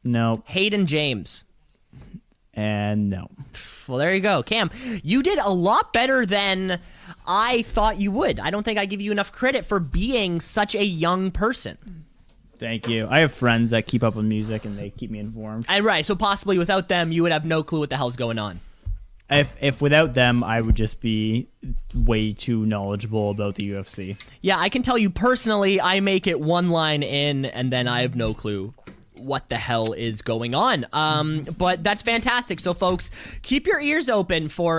Speaker 1: Nope.
Speaker 2: Hayden James.
Speaker 1: And no.
Speaker 2: Well, there you go. Cam, you did a lot better than I thought you would. I don't think I give you enough credit for being such a young person.
Speaker 1: Thank you. I have friends that keep up with music and they keep me informed.
Speaker 2: And right, so possibly without them, you would have no clue what the hell's going on.
Speaker 1: If without them, I would just be way too knowledgeable about the UFC.
Speaker 2: Yeah, I can tell you personally, I make it one line in, and then I have no clue what the hell is going on. But that's fantastic. So, folks, keep your ears open for,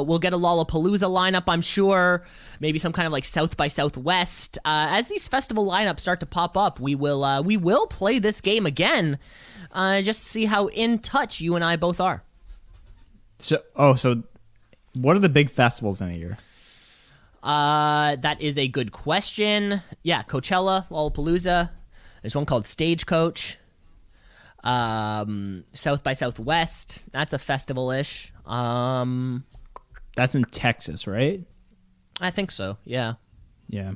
Speaker 2: we'll get a Lollapalooza lineup, I'm sure. Maybe some kind of like South by Southwest. As these festival lineups start to pop up, we will play this game again, just to see how in touch you and I both are.
Speaker 1: So what are the big festivals in a year?
Speaker 2: That is a good question. Yeah, Coachella, Lollapalooza. There's one called Stagecoach. South by Southwest. That's a festival-ish.
Speaker 1: That's in Texas, right?
Speaker 2: I think so. Yeah.
Speaker 1: Yeah.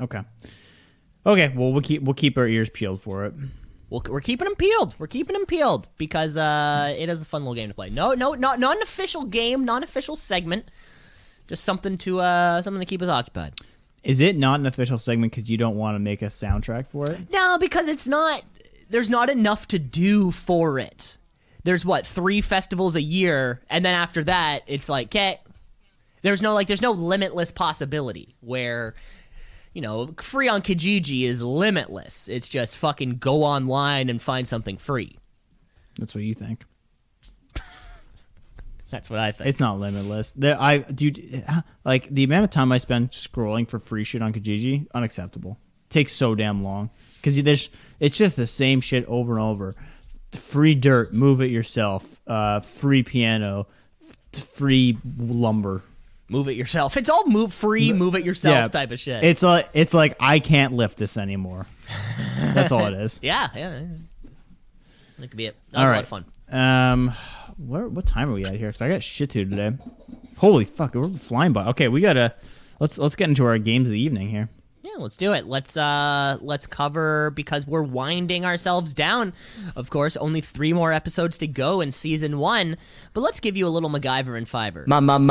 Speaker 1: Okay. Okay. Well, we'll keep our ears peeled for it.
Speaker 2: We're keeping them peeled. We're keeping them peeled because it is a fun little game to play. No, not an official game, not an official segment. Just something to keep us occupied.
Speaker 1: Is it not an official segment because you don't want to make a soundtrack for it?
Speaker 2: No, because it's not. There's not enough to do for it. There's 3 festivals a year, and then after that, it's like, okay. There's no limitless possibility where, free on Kijiji is limitless. It's just fucking go online and find something free.
Speaker 1: That's what you think.
Speaker 2: That's what I think.
Speaker 1: It's not limitless. The amount of time I spend scrolling for free shit on Kijiji, unacceptable. It takes so damn long because it's just the same shit over and over. Free dirt, move it yourself. Free piano, free lumber.
Speaker 2: Move it yourself. It's all move it yourself type of shit.
Speaker 1: It's like I can't lift this anymore. That's all it is.
Speaker 2: Yeah. That could be it. That was a lot of fun.
Speaker 1: What time are we at here? Because I got shit to do today. Holy fuck, we're flying by. Okay, let's get into our games of the evening here.
Speaker 2: Yeah, let's do it. Let's cover, because we're winding ourselves down. Of course, only 3 more episodes to go in season 1, but let's give you a little MacGyver in Fiverr. MacGyver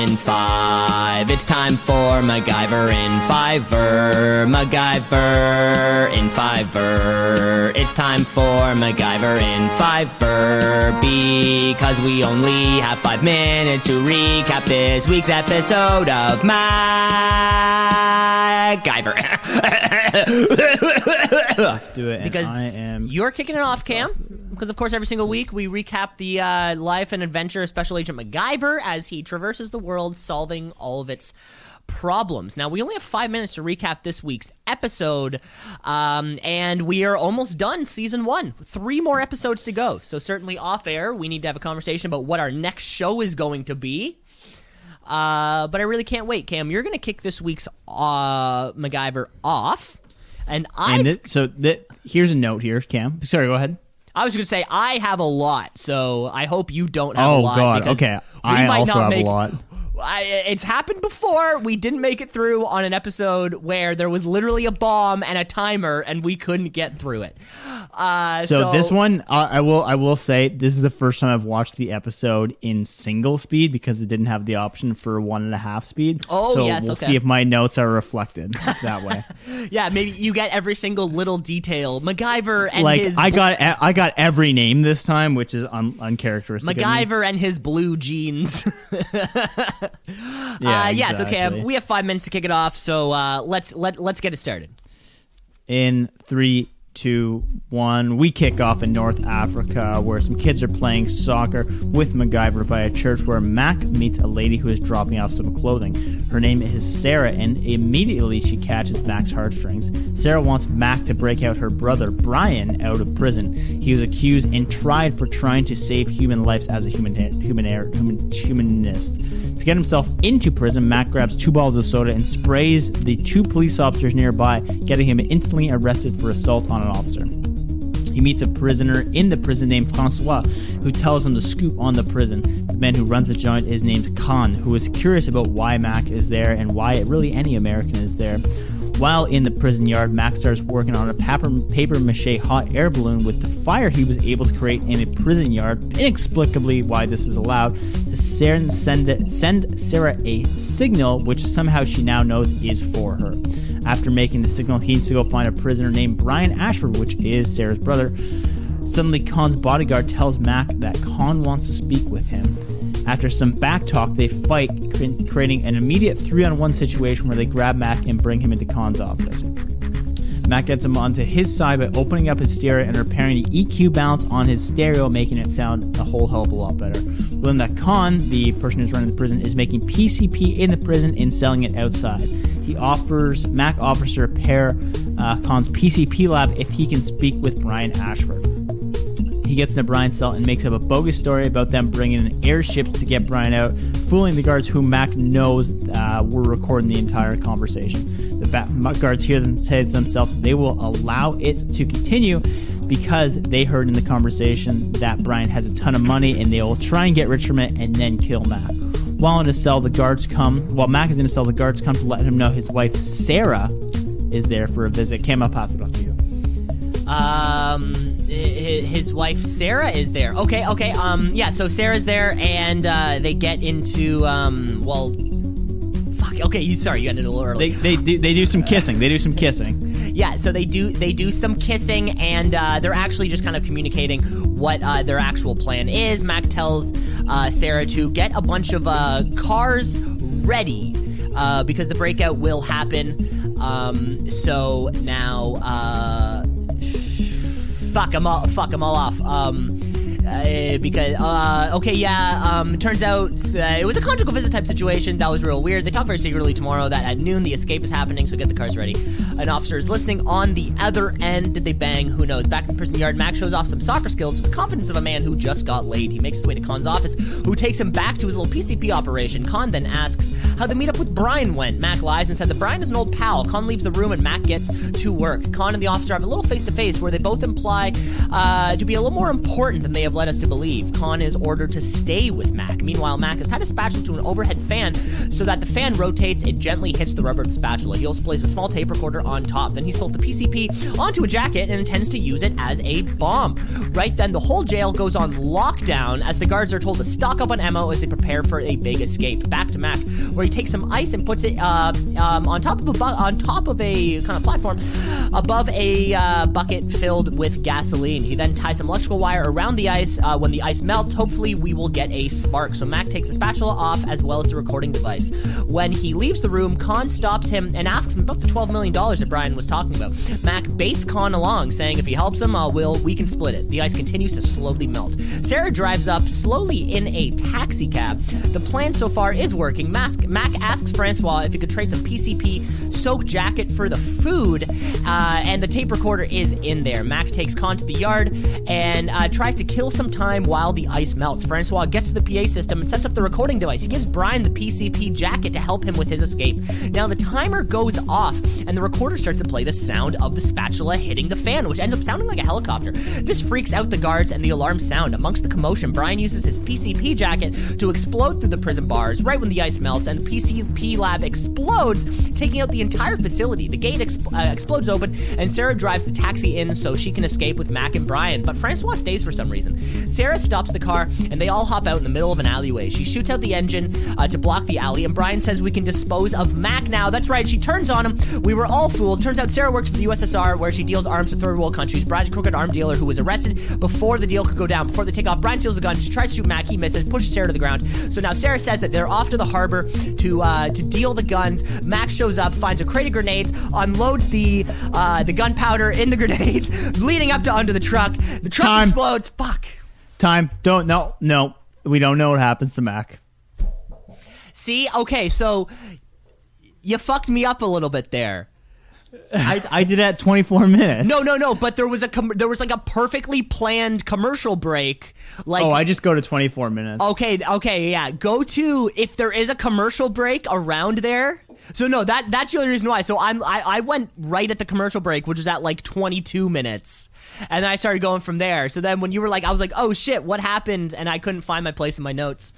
Speaker 2: in 5. It's time for MacGyver in Fiverr. MacGyver in Fiverr. It's time for MacGyver in Fiverr, because we only have 5 minutes to recap this week's episode of MacGyver.
Speaker 1: Let's do it.
Speaker 2: Because you're kicking it off, Cam. Because, of course, every single week we recap the life and adventure of Special Agent MacGyver as he traverses the world solving all of its problems. Now, we only have 5 minutes to recap this week's episode, and we are almost done season 1. 3 more episodes to go. So certainly off air, we need to have a conversation about what our next show is going to be. But I really can't wait. Cam, you're going to kick this week's MacGyver off.
Speaker 1: Here's a note here, Cam. Sorry, go ahead.
Speaker 2: I was going to say, I have a lot, so I hope you don't have a lot.
Speaker 1: Oh, God. Okay. I also have a lot.
Speaker 2: It's happened before. We didn't make it through on an episode where there was literally a bomb and a timer, and we couldn't get through it.
Speaker 1: So this one, I will say, this is the first time I've watched the episode in single speed because it didn't have the option for 1.5 speed.
Speaker 2: Oh,
Speaker 1: so
Speaker 2: yes,
Speaker 1: we'll
Speaker 2: okay.
Speaker 1: see if my notes are reflected that way.
Speaker 2: Yeah, maybe you get every single little detail. MacGyver and
Speaker 1: Like
Speaker 2: his
Speaker 1: I got every name this time, which is uncharacteristic.
Speaker 2: MacGyver and his blue jeans.
Speaker 1: Yeah,
Speaker 2: yes, okay.
Speaker 1: exactly.
Speaker 2: We have 5 minutes to kick it off, so let's get it started.
Speaker 1: In 3, 2, 1, we kick off in North Africa where some kids are playing soccer with MacGyver by a church where Mac meets a lady who is dropping off some clothing. Her name is Sarah, and immediately she catches Mac's heartstrings. Sarah wants Mac to break out her brother Brian out of prison. He was accused and tried for trying to save human lives as a humanist. To get himself into prison, Mac grabs 2 bottles of soda and sprays the 2 police officers nearby, getting him instantly arrested for assault on an officer. He meets a prisoner in the prison named Francois, who tells him the scoop on the prison. The man who runs the joint is named Khan, who is curious about why Mac is there and why really any American is there. While in the prison yard, Mac starts working on a paper-mache hot air balloon with the fire he was able to create in a prison yard, inexplicably why this is allowed, to send Sarah a signal, which somehow she now knows is for her. After making the signal, he needs to go find a prisoner named Brian Ashford, which is Sarah's brother. Suddenly, Khan's bodyguard tells Mac that Khan wants to speak with him. After some backtalk, they fight, creating an immediate 3-on-1 situation where they grab Mac and bring him into Khan's office. Mac gets him onto his side by opening up his stereo and repairing the EQ balance on his stereo, making it sound a whole hell of a lot better. Learn that Khan, the person who's running the prison, is making PCP in the prison and selling it outside. Mac offers to repair Khan's PCP lab if he can speak with Brian Ashford. He gets into Brian's cell and makes up a bogus story about them bringing in airships to get Brian out, fooling the guards who Mac knows were recording the entire conversation. The guards hear them say to themselves they will allow it to continue because they heard in the conversation that Brian has a ton of money and they will try and get rich from it and then kill Mac. While Mac is in his cell, the guards come to let him know his wife Sarah is there for a visit. Cam, I'll pass it off to you.
Speaker 2: His wife Sarah is there. Okay. Yeah. So Sarah's there, and they get into Okay, sorry, you ended a little early.
Speaker 1: They do some kissing.
Speaker 2: Yeah, so they do some kissing, and they're actually just kind of communicating what their actual plan is. Mac tells Sarah to get a bunch of cars ready because the breakout will happen. So now, fuck them all off. Turns out it was a conjugal visit type situation. That was real weird. They talk very secretly tomorrow that at noon the escape is happening, so get the cars ready. An officer is listening on the other end. Did they bang? Who knows? Back in the prison yard, Mac shows off some soccer skills with the confidence of a man who just got laid. He makes his way to Khan's office, who takes him back to his little PCP operation. Khan then asks how the meetup with Brian went. Mac lies and said that Brian is an old pal. Khan leaves the room and Mac gets to work. Khan and the officer have a little face-to-face where they both imply to be a little more important than they have led us to believe. Khan is ordered to stay with Mac. Meanwhile, Mac has tied a spatula to an overhead fan so that the fan rotates and gently hits the rubber of the spatula. He also places a small tape recorder on top. Then he pulls the PCP onto a jacket and intends to use it as a bomb. Right then, the whole jail goes on lockdown as the guards are told to stock up on ammo as they prepare for a big escape. Back to Mac, where he takes some ice and puts it on top of a kind of platform above a bucket filled with gasoline. He then ties some electrical wire around the ice. When the ice melts, hopefully we will get a spark. So Mac takes the spatula off as well as the recording device. When he leaves the room, Khan stops him and asks him about the $12 million that Brian was talking about. Mac baits Khan along, saying if he helps him, we can split it. The ice continues to slowly melt. Sarah drives up slowly in a taxi cab. The plan so far is working. Mac asks Francois if he could trade some PCP soaked jacket for the food, and the tape recorder is in there. Mac takes Khan to the yard and tries to kill some time while the ice melts. Francois gets to the PA system and sets up the recording device. He gives Brian the PCP jacket to help him with his escape. Now the timer goes off and the recorder starts to play the sound of the spatula hitting the fan, which ends up sounding like a helicopter. This freaks out the guards and the alarm sound. Amongst the commotion, Brian uses his PCP jacket to explode through the prison bars right when the ice melts and the PCP lab explodes, taking out the entire entire facility. The gate explodes open, and Sarah drives the taxi in so she can escape with Mac and Brian, but Francois stays for some reason. Sarah stops the car, and they all hop out in the middle of an alleyway. She shoots out the engine to block the alley, and Brian says we can dispose of Mac now. That's right, she turns on him. We were all fooled. Turns out Sarah works for the USSR, where she deals arms to third world countries. Brian's a crooked arm dealer who was arrested before the deal could go down. Before they take off, Brian steals the gun. She tries to shoot Mac. He misses, pushes Sarah to the ground. So now Sarah says that they're off to the harbor to deal the guns. Mac shows up, finds a crate of grenades, unloads the gunpowder in the grenades, leading up to under the truck. The truck explodes. Fuck.
Speaker 1: Time. No. We don't know what happens to Mac.
Speaker 2: See? Okay, so you fucked me up a little bit there.
Speaker 1: I did that 24 minutes.
Speaker 2: No, but there was like a perfectly planned commercial break. Like,
Speaker 1: I just go to 24 minutes.
Speaker 2: Okay, yeah. Go to, if there is a commercial break around there. So no, that's the only reason why. So I went right at the commercial break, which was at like 22 minutes. And then I started going from there. So then when you were like, I was like, oh shit, what happened? And I couldn't find my place in my notes.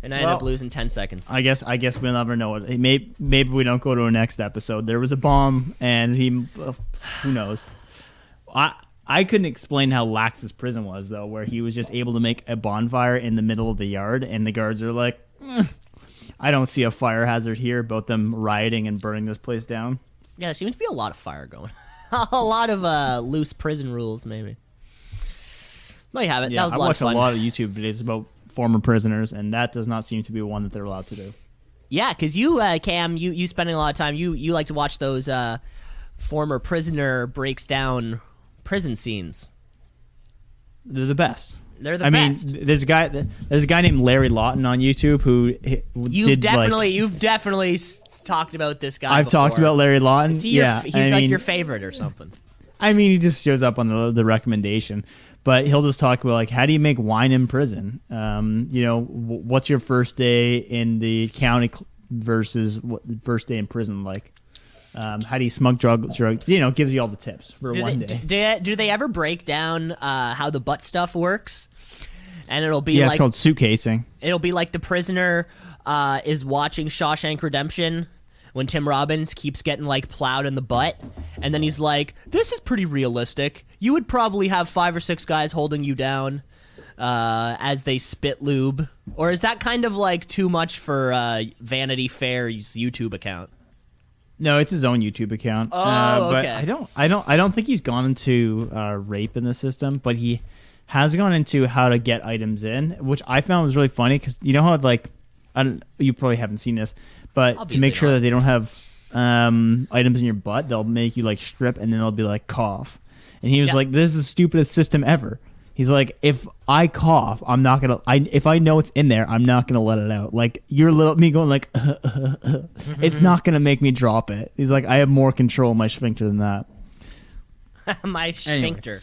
Speaker 2: And I ended up losing 10 seconds.
Speaker 1: I guess we'll never know. Maybe we don't go to a next episode. There was a bomb, and who knows? I couldn't explain how lax this prison was, though, where he was just able to make a bonfire in the middle of the yard, and the guards are like, I don't see a fire hazard here about them rioting and burning this place down.
Speaker 2: Yeah, there seems to be a lot of fire going. A lot of loose prison rules, maybe. There you have it.
Speaker 1: Yeah,
Speaker 2: that was
Speaker 1: I watch a lot of YouTube videos about former prisoners, and that does not seem to be one that they're allowed to do.
Speaker 2: Yeah, because you, Cam, you spending a lot of time, you like to watch those former prisoner breaks down prison scenes.
Speaker 1: They're the best.
Speaker 2: They're the best.
Speaker 1: I mean, there's a guy named Larry Lawton on YouTube who
Speaker 2: you've definitely talked about this guy.
Speaker 1: I've talked about Larry Lawton.
Speaker 2: He's like your favorite or something.
Speaker 1: I mean, he just shows up on the recommendation. But he'll just talk about, like, how do you make wine in prison? What's your first day in the county versus what the first day in prison like? How do you smoke drugs? Gives you all the tips for one day.
Speaker 2: Do they ever break down how the butt stuff works? And it'll be
Speaker 1: it's called suitcasing.
Speaker 2: It'll be like the prisoner is watching Shawshank Redemption when Tim Robbins keeps getting like plowed in the butt, and then he's like, "This is pretty realistic. You would probably have 5 or 6 guys holding you down as they spit lube." Or is that kind of like too much for Vanity Fair's YouTube account?
Speaker 1: No, it's his own YouTube account. But
Speaker 2: okay.
Speaker 1: I don't think he's gone into rape in the system, but he has gone into how to get items in, which I found was really funny because you know how like you probably haven't seen this, but
Speaker 2: Obviously
Speaker 1: to make sure
Speaker 2: not.
Speaker 1: that they don't have items in your butt, they'll make you like strip, and then they'll be like cough. And he was like, "This is the stupidest system ever." He's like, "If I cough, I'm not gonna. If I know it's in there, I'm not gonna let it out. Like me going like, it's not gonna make me drop it." He's like, "I have more control of my sphincter than that."
Speaker 2: My sphincter.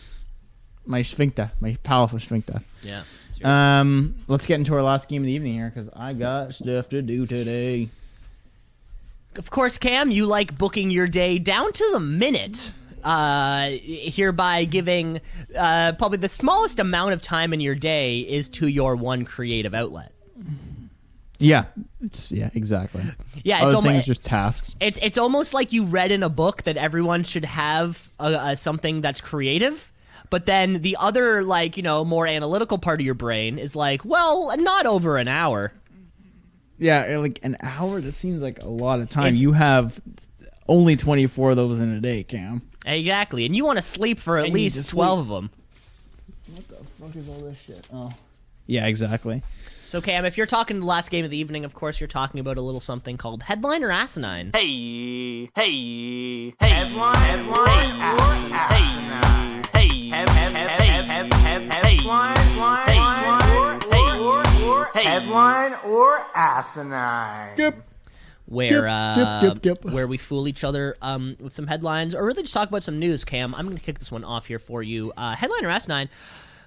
Speaker 1: My sphincter, my powerful sphincter.
Speaker 2: Yeah.
Speaker 1: Let's get into our last game of the evening here because I got stuff to do today.
Speaker 2: Of course, Cam, you like booking your day down to the minute. Hereby giving probably the smallest amount of time in your day is to your one creative outlet.
Speaker 1: Yeah, exactly.
Speaker 2: Yeah,
Speaker 1: Other things just tasks.
Speaker 2: It's almost like you read in a book that everyone should have something that's creative. But then the other, more analytical part of your brain is like, well, not over an hour.
Speaker 1: Yeah, like an hour? That seems like a lot of time. You have only 24 of those in a day, Cam.
Speaker 2: Exactly. And you want to sleep for at least 12 of them.
Speaker 1: What the fuck is all this shit? Oh. Yeah, exactly.
Speaker 2: So, Cam, if you're talking the last game of the evening, of course, you're talking about a little something called Headline or Asinine.
Speaker 5: Hey, headline or asinine. Headline or asinine.
Speaker 1: Yep.
Speaker 2: Where we fool each other with some headlines, or really just talk about some news. Cam, I'm going to kick this one off here for you. Headline or asinine.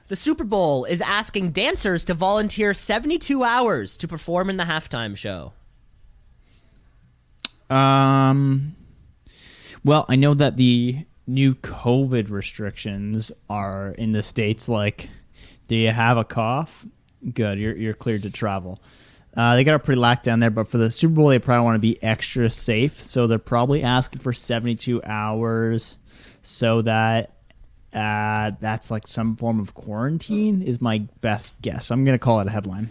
Speaker 2: The Super Bowl is asking dancers to volunteer 72 hours to perform in the halftime show.
Speaker 1: Well, I know that the new COVID restrictions are in the States like, do you have a cough? Good, you're cleared to travel. They got it pretty lax down there, but for the Super Bowl, they probably want to be extra safe. So they're probably asking for 72 hours so that that's like some form of quarantine is my best guess. I'm going to call it a headline.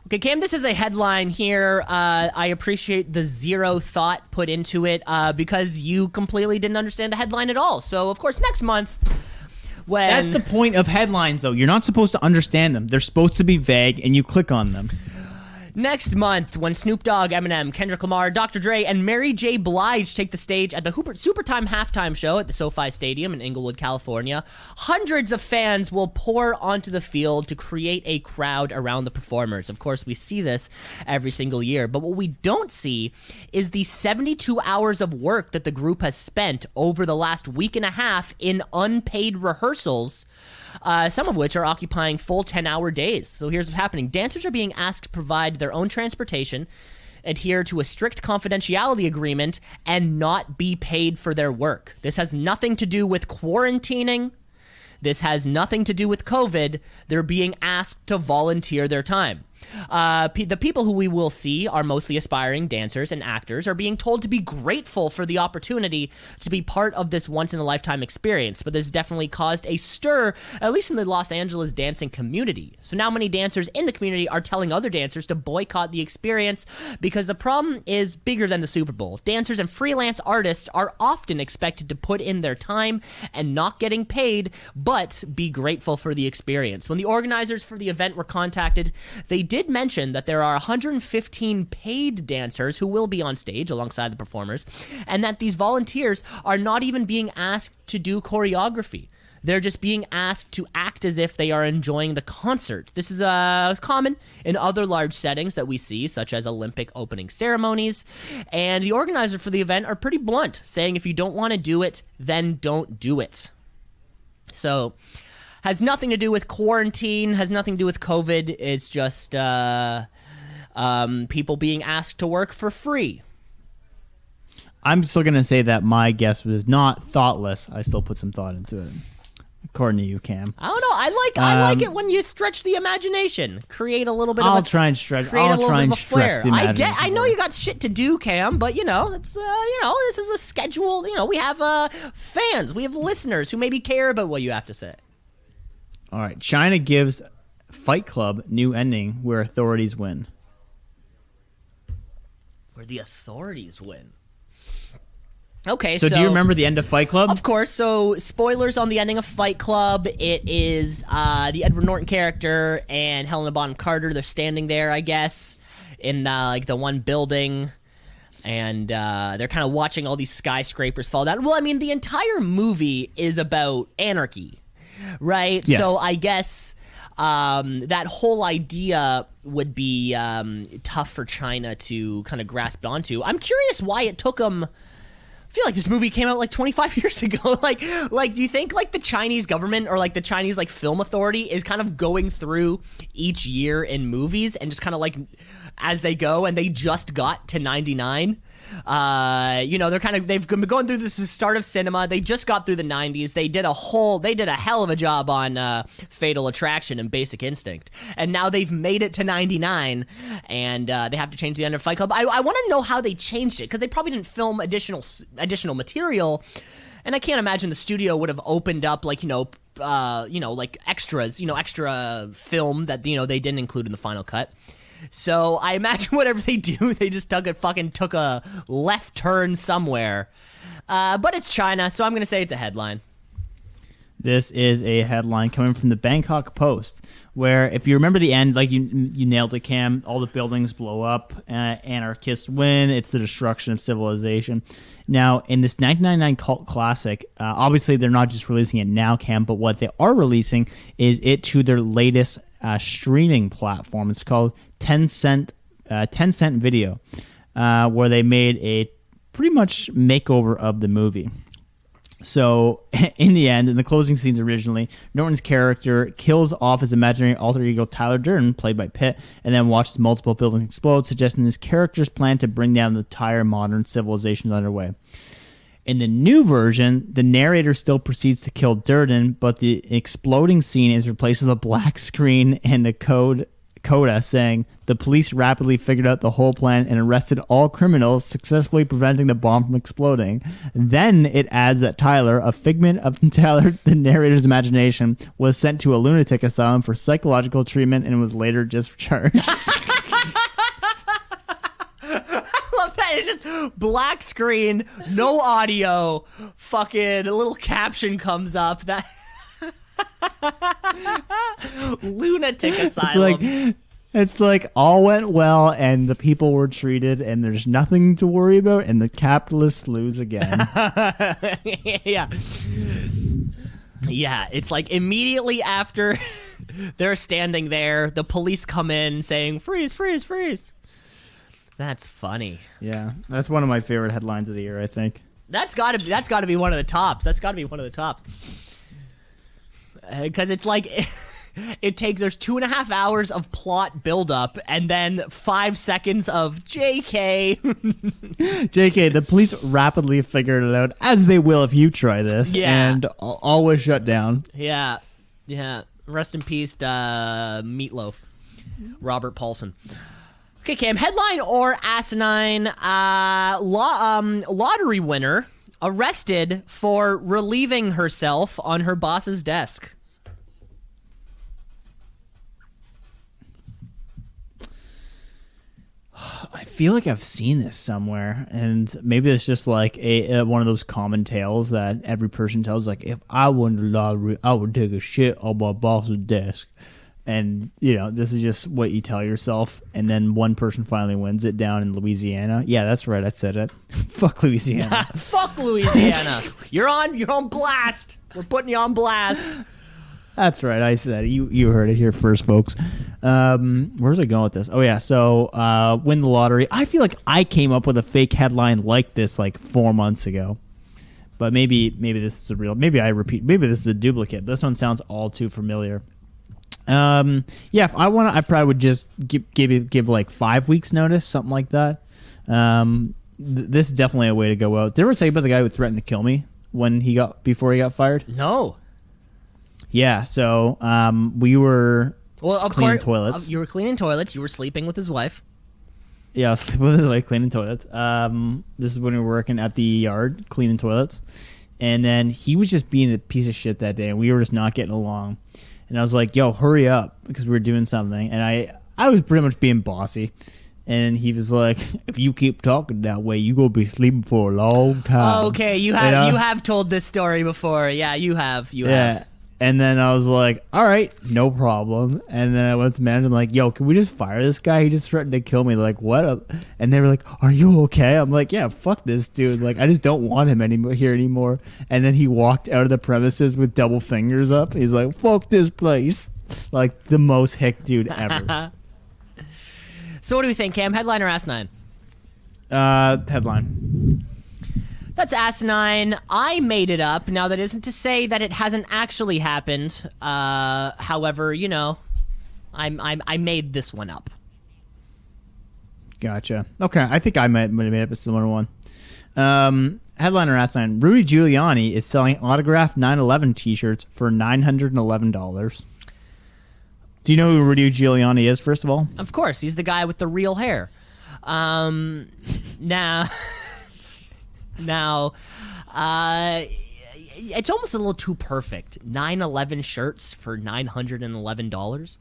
Speaker 2: Okay, Cam, this is a headline here. I appreciate the zero thought put into it because you completely didn't understand the headline at all. So, of course, next month...
Speaker 1: That's the point of headlines, though. You're not supposed to understand them. They're supposed to be vague, and you click on them.
Speaker 2: Next month, when Snoop Dogg, Eminem, Kendrick Lamar, Dr. Dre, and Mary J. Blige take the stage at the Supertime halftime show at the SoFi Stadium in Inglewood, California, hundreds of fans will pour onto the field to create a crowd around the performers. Of course, we see this every single year, but what we don't see is the 72 hours of work that the group has spent over the last week and a half in unpaid rehearsals, some of which are occupying full 10-hour days. So here's what's happening. Dancers are being asked to provide their own transportation, adhere to a strict confidentiality agreement, and not be paid for their work. This has nothing to do with quarantining. This has nothing to do with COVID. They're being asked to volunteer their time. The people who we will see are mostly aspiring dancers and actors are being told to be grateful for the opportunity to be part of this once-in-a-lifetime experience, but this definitely caused a stir, at least in the Los Angeles dancing community. So now many dancers in the community are telling other dancers to boycott the experience because the problem is bigger than the Super Bowl. Dancers and freelance artists are often expected to put in their time and not getting paid, but be grateful for the experience. When the organizers for the event were contacted, they did mention that there are 115 paid dancers who will be on stage alongside the performers, and that these volunteers are not even being asked to do choreography. They're just being asked to act as if they are enjoying the concert. This is common in other large settings that we see, such as Olympic opening ceremonies. And the organizers for the event are pretty blunt, saying if you don't want to do it, then don't do it. So... has nothing to do with quarantine, has nothing to do with COVID. It's just people being asked to work for free.
Speaker 1: I'm still going to say that my guess was not thoughtless. I still put some thought into it, according to you, Cam.
Speaker 2: I don't know. I like it when you stretch the imagination, create a little bit.
Speaker 1: I'll try and stretch the imagination.
Speaker 2: I know you got shit to do, Cam, but it's this is a schedule. We have fans, we have listeners who maybe care about what you have to say.
Speaker 1: All right, China gives Fight Club new ending where authorities win.
Speaker 2: Where the authorities win. Okay,
Speaker 1: so do you remember the end of Fight Club?
Speaker 2: Of course. So, spoilers on the ending of Fight Club. It is the Edward Norton character and Helena Bonham Carter. They're standing there, I guess, in the one building, and they're kind of watching all these skyscrapers fall down. Well, I mean, the entire movie is about anarchy, right?
Speaker 1: Yes.
Speaker 2: So I guess that whole idea would be tough for China to kind of grasp onto. I'm curious why it took them. I feel like this movie came out like 25 years ago. Like, do you think like the Chinese government or like the Chinese like film authority is kind of going through each year in movies and just kind of like as they go, and they just got to 99? They've been going through this start of cinema. They just got through the 90s. They did a hell of a job on Fatal Attraction and Basic Instinct, and now they've made it to 99, and they have to change the end of Fight Club. I want to know how they changed it, because they probably didn't film additional material, and I can't imagine the studio would have opened up like extras, extra film that they didn't include in the final cut. So I imagine whatever they do, they just took a left turn somewhere. But it's China, so I'm going to say it's a headline.
Speaker 1: This is a headline coming from the Bangkok Post, where if you remember the end, like you nailed it, Cam, all the buildings blow up, anarchists win, it's the destruction of civilization. Now, in this 1999 cult classic, obviously they're not just releasing it now, Cam, but what they are releasing is it to their latest streaming platform. It's called Tencent Video, where they made a pretty much makeover of the movie. So, in the end, in the closing scenes originally, Norton's character kills off his imaginary alter ego Tyler Durden, played by Pitt, and then watches multiple buildings explode, suggesting his character's plan to bring down the entire modern civilization is underway. In the new version, the narrator still proceeds to kill Durden, but the exploding scene is replaced with a black screen and the code coda, saying, "The police rapidly figured out the whole plan and arrested all criminals, successfully preventing the bomb from exploding." Then it adds that Tyler, a figment of Tyler, the narrator's imagination, was sent to a lunatic asylum for psychological treatment and was later discharged.
Speaker 2: It's just black screen, no audio, fucking a little caption comes up that lunatic asylum.
Speaker 1: It's like all went well and the people were treated and there's nothing to worry about and the capitalists lose again.
Speaker 2: Yeah. Yeah, it's like immediately after they're standing there, the police come in saying, "Freeze, freeze, freeze." That's funny.
Speaker 1: Yeah, that's one of my favorite headlines of the year, I think.
Speaker 2: That's got to be one of the tops. Because it's like it takes there's 2.5 hours of plot buildup and then 5 seconds of JK.
Speaker 1: JK, the police rapidly figured it out, as they will if you try this.
Speaker 2: Yeah.
Speaker 1: And all was shut down.
Speaker 2: Yeah. Rest in peace, Meatloaf, Robert Paulson. Okay, Cam, headline or asinine, lottery winner arrested for relieving herself on her boss's desk.
Speaker 1: I feel like I've seen this somewhere, and maybe it's just like one of those common tales that every person tells, like, if I won the lottery, I would take a shit on my boss's desk. And, this is just what you tell yourself. And then one person finally wins it down in Louisiana. Yeah, that's right. I said it. Fuck Louisiana.
Speaker 2: Fuck Louisiana. You're on blast. We're putting you on blast.
Speaker 1: That's right. I said it. You heard it here first, folks. Where's I going with this? Oh, yeah. So win the lottery. I feel like I came up with a fake headline like this like 4 months ago. But maybe this is a real. Maybe this is a duplicate. This one sounds all too familiar. If I want to, I probably would just give like 5 weeks notice, something like that. This is definitely a way to go out. Did I ever tell you about the guy who threatened to kill me before he got fired?
Speaker 2: No.
Speaker 1: Yeah. So, we were cleaning toilets.
Speaker 2: You were cleaning toilets. You were sleeping with his wife.
Speaker 1: Yeah, I was sleeping with his wife cleaning toilets. This is when we were working at the yard cleaning toilets. And then he was just being a piece of shit that day and we were just not getting along. And I was like, yo, hurry up, because we were doing something. And I was pretty much being bossy. And he was like, if you keep talking that way, you going to be sleeping for a long time.
Speaker 2: Oh, okay, you have told this story before. Yeah, you have.
Speaker 1: And then I was like, all right, no problem. And then I went to manager. I'm like, yo, can we just fire this guy? He just threatened to kill me. They're like, what? And they were like, are you okay? I'm like, yeah, fuck this dude. Like, I just don't want him here anymore. And then he walked out of the premises with double fingers up. He's like, fuck this place. Like, the most hick dude ever.
Speaker 2: So what do we think, Cam? Headline or asinine?
Speaker 1: Headline.
Speaker 2: That's asinine. I made it up. Now, that isn't to say that it hasn't actually happened. However, I made this one up.
Speaker 1: Gotcha. Okay, I think I might have made up a similar one. Headline or asinine. Rudy Giuliani is selling autographed 9/11 t-shirts for $911. Do you know who Rudy Giuliani is, first of all?
Speaker 2: Of course. He's the guy with the real hair. Now, it's almost a little too perfect. 9/11 shirts for $911.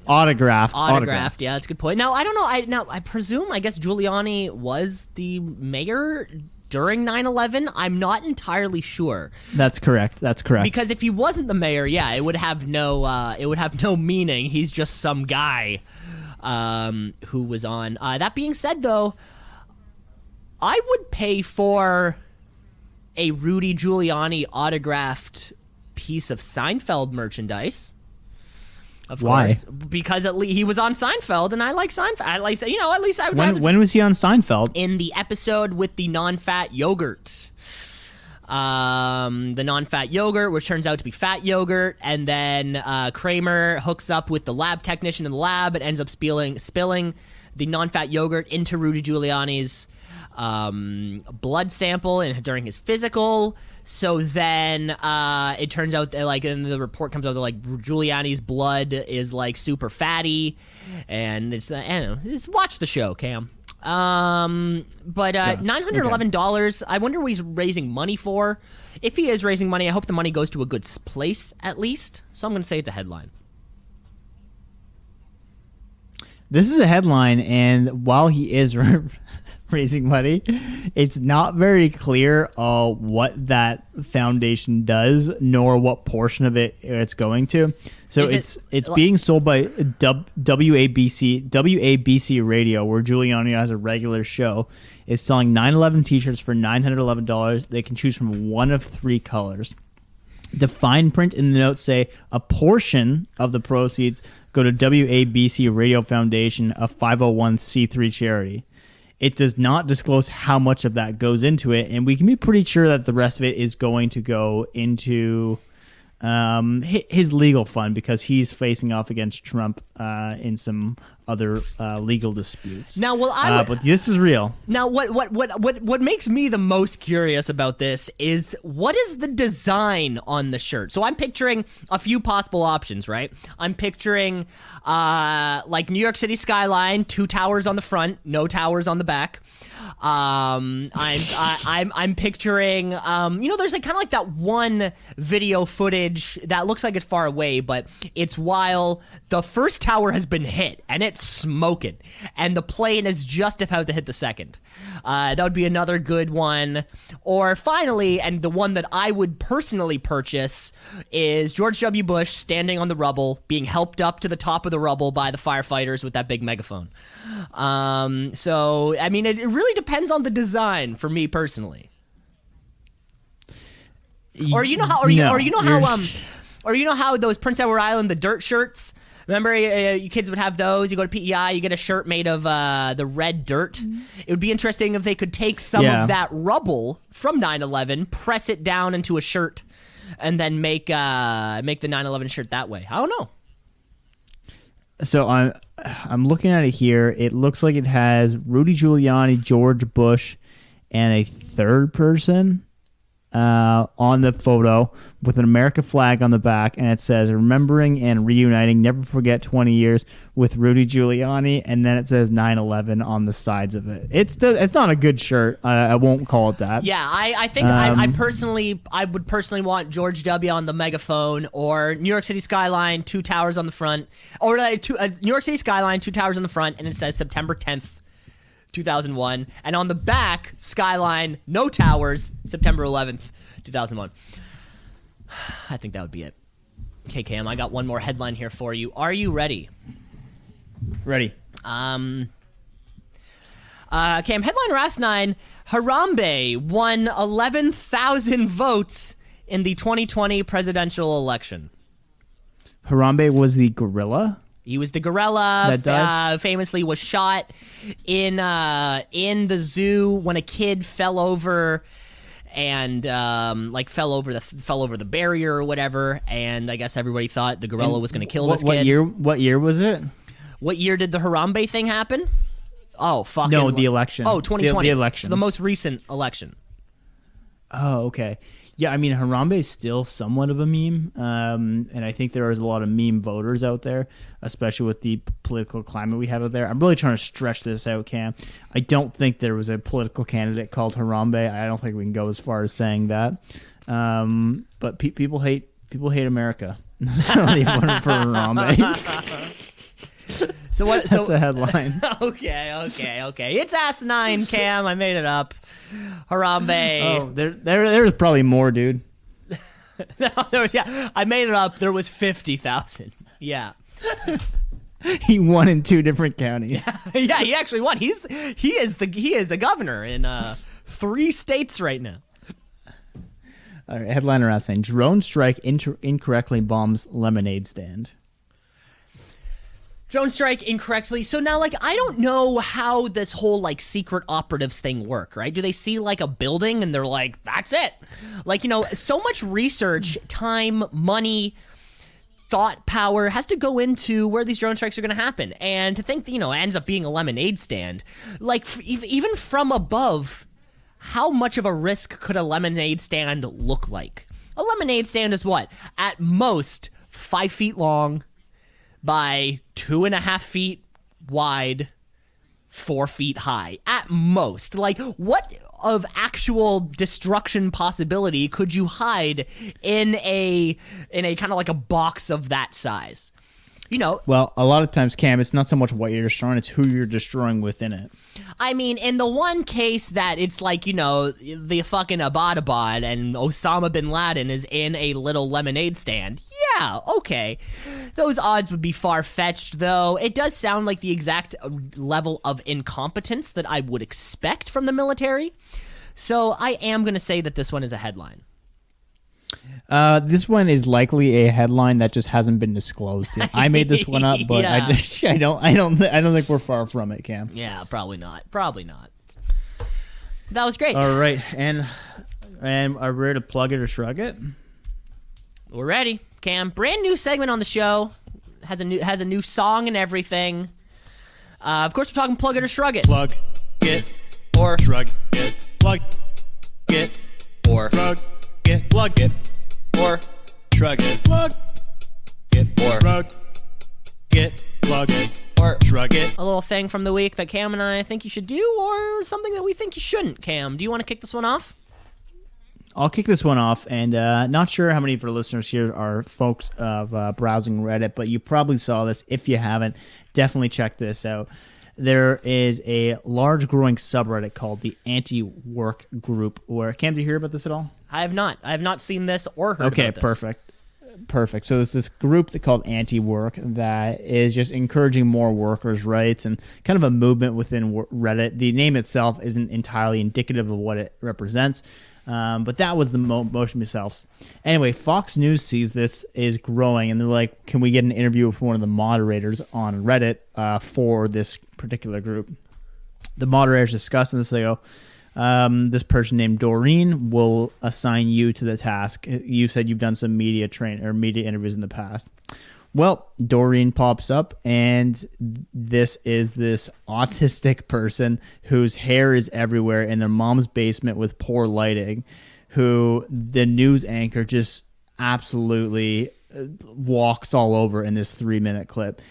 Speaker 1: Autographed.
Speaker 2: Yeah, that's a good point. Now, I don't know. I presume, I guess Giuliani was the mayor during 9/11. I'm not entirely sure.
Speaker 1: That's correct.
Speaker 2: Because if he wasn't the mayor, yeah, it would have no meaning. He's just some guy who was on. That being said, though, I would pay for a Rudy Giuliani autographed piece of Seinfeld merchandise. Of course, because he was on Seinfeld, and I like Seinfeld. At least I would.
Speaker 1: When was he on Seinfeld?
Speaker 2: In the episode with the non-fat yogurt. The non-fat yogurt, which turns out to be fat yogurt, and then Kramer hooks up with the lab technician in the lab and ends up spilling the non-fat yogurt into Rudy Giuliani's blood sample during his physical. So then it turns out that, like, and the report comes out that, like, Giuliani's blood is, like, super fatty, and it's I don't know. Just watch the show, Cam. But $911. I wonder what he's raising money for. If he is raising money, I hope the money goes to a good place at least. So I'm going to say it's a headline.
Speaker 1: This is a headline, and while he is raising money, it's not very clear what that foundation does, nor what portion of it it's going to. So it's being sold by WABC Radio, where Giuliani has a regular show. It's selling 9/11 t-shirts for $911. They can choose from one of 3 colors. The fine print in the notes say a portion of the proceeds go to WABC Radio Foundation, a 501c3 charity. It does not disclose how much of that goes into it, and we can be pretty sure that the rest of it is going to go into his legal fund, because he's facing off against Trump in some other legal disputes.
Speaker 2: Now,
Speaker 1: but this is real.
Speaker 2: Now, what makes me the most curious about this is, what is the design on the shirt? So I'm picturing a few possible options, right? I'm picturing like New York City skyline, 2 towers on the front, no towers on the back. I'm picturing, there's like kind of like that one video footage that looks like it's far away, but it's while the first tower has been hit and it's smoking, and the plane is just about to hit the second. That would be another good one. Or finally, and the one that I would personally purchase, is George W. Bush standing on the rubble, being helped up to the top of the rubble by the firefighters with that big megaphone. So, I mean, it really depends on the design for me personally. Or you know how those Prince Edward Island, the dirt shirts. Remember, you kids would have those. You go to PEI, you get a shirt made of the red dirt. It would be interesting if they could take some of that rubble from 9/11, press it down into a shirt, and then make the 9/11 shirt that way. I don't know.
Speaker 1: So I'm looking at it here. It looks like it has Rudy Giuliani, George Bush, and a third person on the photo with an America flag on the back, and it says remembering and reuniting, never forget 20 years with Rudy Giuliani, and then it says 9/11 on the sides of it. It's not a good shirt. I won't call it that.
Speaker 2: Yeah, I think I would personally want George W. on the megaphone, or New York City skyline, 2 towers on the front, or New York City skyline, 2 towers on the front, and it says September 10th. 2001, and on the back, skyline, no towers, September 11th, 2001. I think that would be it. Okay, Cam, I got one more headline here for you. Are you ready?
Speaker 1: Ready.
Speaker 2: Cam, headline Asinine, Harambe won 11,000 votes in the 2020 presidential election.
Speaker 1: Harambe was the gorilla?
Speaker 2: He was the gorilla. Famously was shot in the zoo when a kid fell over and fell over the barrier or whatever. And I guess everybody thought the gorilla was going to kill this kid.
Speaker 1: What year was it?
Speaker 2: What year did the Harambe thing happen? Oh, fucking
Speaker 1: no, the election.
Speaker 2: Oh, 2020.
Speaker 1: The election.
Speaker 2: So the most recent election.
Speaker 1: Oh, okay. Yeah, I mean, Harambe is still somewhat of a meme, and I think there is a lot of meme voters out there, especially with the political climate we have out there. I'm really trying to stretch this out, Cam. I don't think there was a political candidate called Harambe. I don't think we can go as far as saying that. But people hate America, so they voted for Harambe.
Speaker 2: So what?
Speaker 1: That's a headline.
Speaker 2: Okay. It's Asinine, Cam. I made it up. Harambe.
Speaker 1: Oh, there's probably more, dude.
Speaker 2: I made it up. There was 50,000. Yeah.
Speaker 1: He won in 2 different counties.
Speaker 2: Yeah, he actually won. He is a governor in 3 states right now.
Speaker 1: All right, headline around saying drone strike incorrectly bombs lemonade stand.
Speaker 2: Drone strike incorrectly. So now, like, I don't know how this whole, like, secret operatives thing work, right? Do they see, like, a building and they're like, that's it? Like, so much research, time, money thought power has to go into where these drone strikes are going to happen. And to think that, it ends up being a lemonade stand, like even from above, how much of a risk could a lemonade stand look like? A lemonade stand is what? At most 5 feet long by 2.5 feet wide, 4 feet high at most. Like, what of actual destruction possibility could you hide in a kind of like a box of that size?
Speaker 1: Well, a lot of times, Cam, it's not so much what you're destroying, it's who you're destroying within it.
Speaker 2: I mean, in the one case that it's like, the fucking Abbottabad and Osama bin Laden is in a little lemonade stand. Yeah, okay. Those odds would be far-fetched, though. It does sound like the exact level of incompetence that I would expect from the military. So I am going to say that this one is a headline.
Speaker 1: This one is likely a headline that just hasn't been disclosed yet. I made this one up, but
Speaker 2: Yeah.
Speaker 1: I don't think we're far from it, Cam.
Speaker 2: Yeah, probably not. Probably not. That was great.
Speaker 1: All right, and are we ready to plug it or shrug it?
Speaker 2: We're ready, Cam. Brand new segment on the show. Has a new song and everything. Of course, we're talking plug it or shrug it.
Speaker 6: Plug it
Speaker 2: Or
Speaker 6: shrug it. Plug it
Speaker 2: or
Speaker 6: shrug it. Plug it
Speaker 2: or
Speaker 6: shrug it. Plug it
Speaker 2: Or-
Speaker 6: shrug it. Plug it
Speaker 2: or
Speaker 6: shrug it.
Speaker 2: a little thing from the week that Cam and I think you should do, or something that we think you shouldn't. Cam, do you want to kick this one off?
Speaker 1: I'll kick this one off, and not sure how many of our listeners here are folks of browsing Reddit, but you probably saw this. If you haven't, definitely check this out. There is a large growing subreddit called the Anti-Work Group. Cam, did you hear about this at all?
Speaker 2: I have not. I have not seen this or heard
Speaker 1: Okay,
Speaker 2: about this.
Speaker 1: perfect. So there's this group called Anti-Work that is just encouraging more workers' rights and kind of a movement within Reddit. The name itself isn't entirely indicative of what it represents, but that was the motion itself. Anyway, Fox News sees this is growing, and they're like, can we get an interview with one of the moderators on Reddit for this particular group? The moderators discuss this. They go, this person named Doreen will assign you to the task. You said you've done some media interviews in the past. Well, Doreen pops up, and this is this autistic person whose hair is everywhere in their mom's basement with poor lighting, who the news anchor just absolutely walks all over in this 3-minute clip.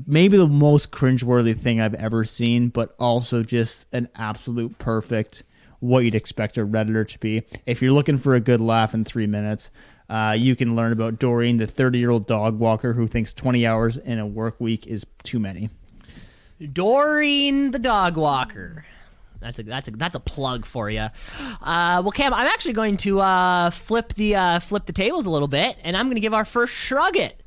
Speaker 1: Maybe the most cringeworthy thing I've ever seen, but also just an absolute perfect what you'd expect a Redditor to be. If you're looking for a good laugh in 3 minutes, you can learn about Doreen, the 30-year-old dog walker who thinks 20 hours in a work week is too many.
Speaker 2: Doreen the dog walker. That's a plug for you. Well, Cam, I'm actually going to flip the tables a little bit, and I'm going to give our first shrug it.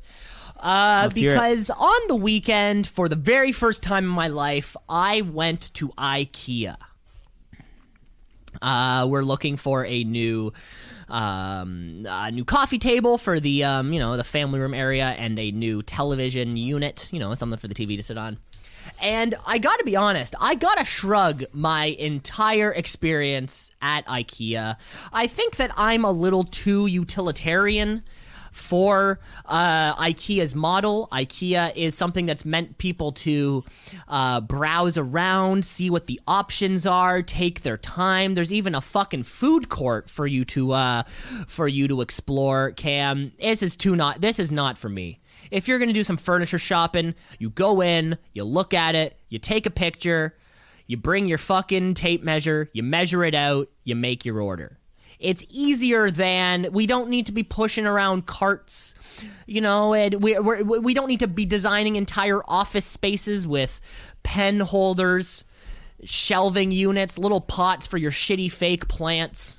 Speaker 2: Because on the weekend, for the very first time in my life, I went to IKEA. We're looking for a new coffee table for the the family room area, and a new television unit, something for the TV to sit on. And I gotta be honest, I gotta shrug my entire experience at IKEA. I think that I'm a little too utilitarian for IKEA's model. IKEA is something that's meant people to browse around, see what the options are, take their time. There's even a fucking food court for you to explore. Cam, this is not for me. If you're gonna do some furniture shopping, you go in, you look at it, you take a picture, you bring your fucking tape measure, you measure it out, you make your order. It's easier than, we don't need to be pushing around carts, and we don't need to be designing entire office spaces with pen holders, shelving units, little pots for your shitty fake plants.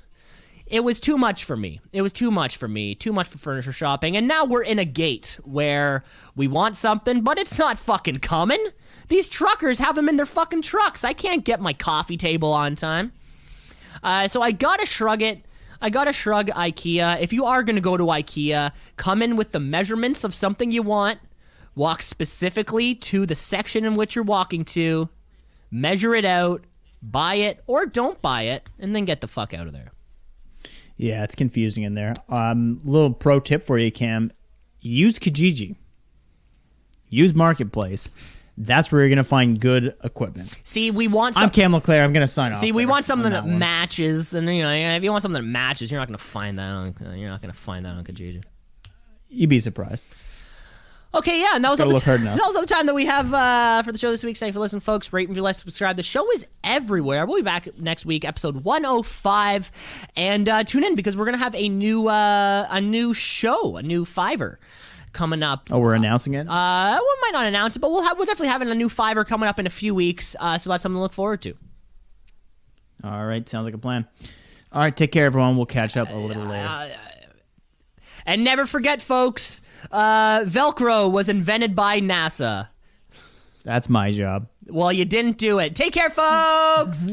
Speaker 2: It was too much for me. Too much for furniture shopping. And now we're in a gate where we want something, but it's not fucking coming. These truckers have them in their fucking trucks. I can't get my coffee table on time. So I gotta shrug it. I gotta shrug IKEA. If you are gonna go to IKEA, come in with the measurements of something you want, walk specifically to the section in which you're walking to, measure it out, buy it or don't buy it, and then get the fuck out of there.
Speaker 1: Yeah, it's confusing in there. Little pro tip for you, Cam. use Kijiji. Use Marketplace. That's where you're going to find good equipment.
Speaker 2: See, we want
Speaker 1: I'm Cam LeClaire. I'm going to sign off.
Speaker 2: See, we
Speaker 1: there
Speaker 2: want something
Speaker 1: on
Speaker 2: that
Speaker 1: one.
Speaker 2: matches, and if you want something that matches, you're not going to find that on Kijiji.
Speaker 1: You'd be surprised.
Speaker 2: Okay, yeah, and that was
Speaker 1: Gotta
Speaker 2: all
Speaker 1: look hard enough.
Speaker 2: that was all the time that we have for the show this week. Thank you for listening, folks. Rate and review, like, subscribe. The show is everywhere. We'll be back next week, episode 105, and tune in because we're gonna have a new show, a new Fiverr coming up.
Speaker 1: Oh, we're announcing it?
Speaker 2: We might not announce it, but we're definitely having a new Fiverr coming up in a few weeks. So that's something to look forward to.
Speaker 1: All right, sounds like a plan. All right, take care, everyone. We'll catch up a little later.
Speaker 2: And never forget, folks, Velcro was invented by NASA.
Speaker 1: That's my job.
Speaker 2: Well, you didn't do it. Take care, folks!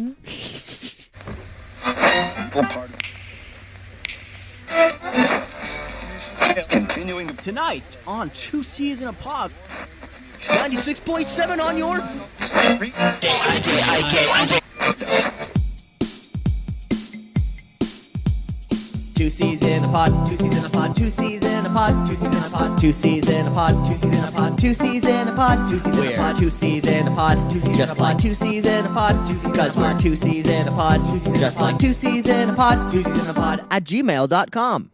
Speaker 4: Continuing tonight on Two C's in a Pod. 96.7 on your.
Speaker 3: Two C's in a pod, two C's in a pod, two C's in a pod, two C's in a pod, two C's in a pod, two C's in a pod, two C's in a pod, two C's in a pod, two C's in a pod, two C's in a pod, two C's in a pod, because we're two C's in a pod, just like two C's in a pod, two C's in a pod at gmail.com.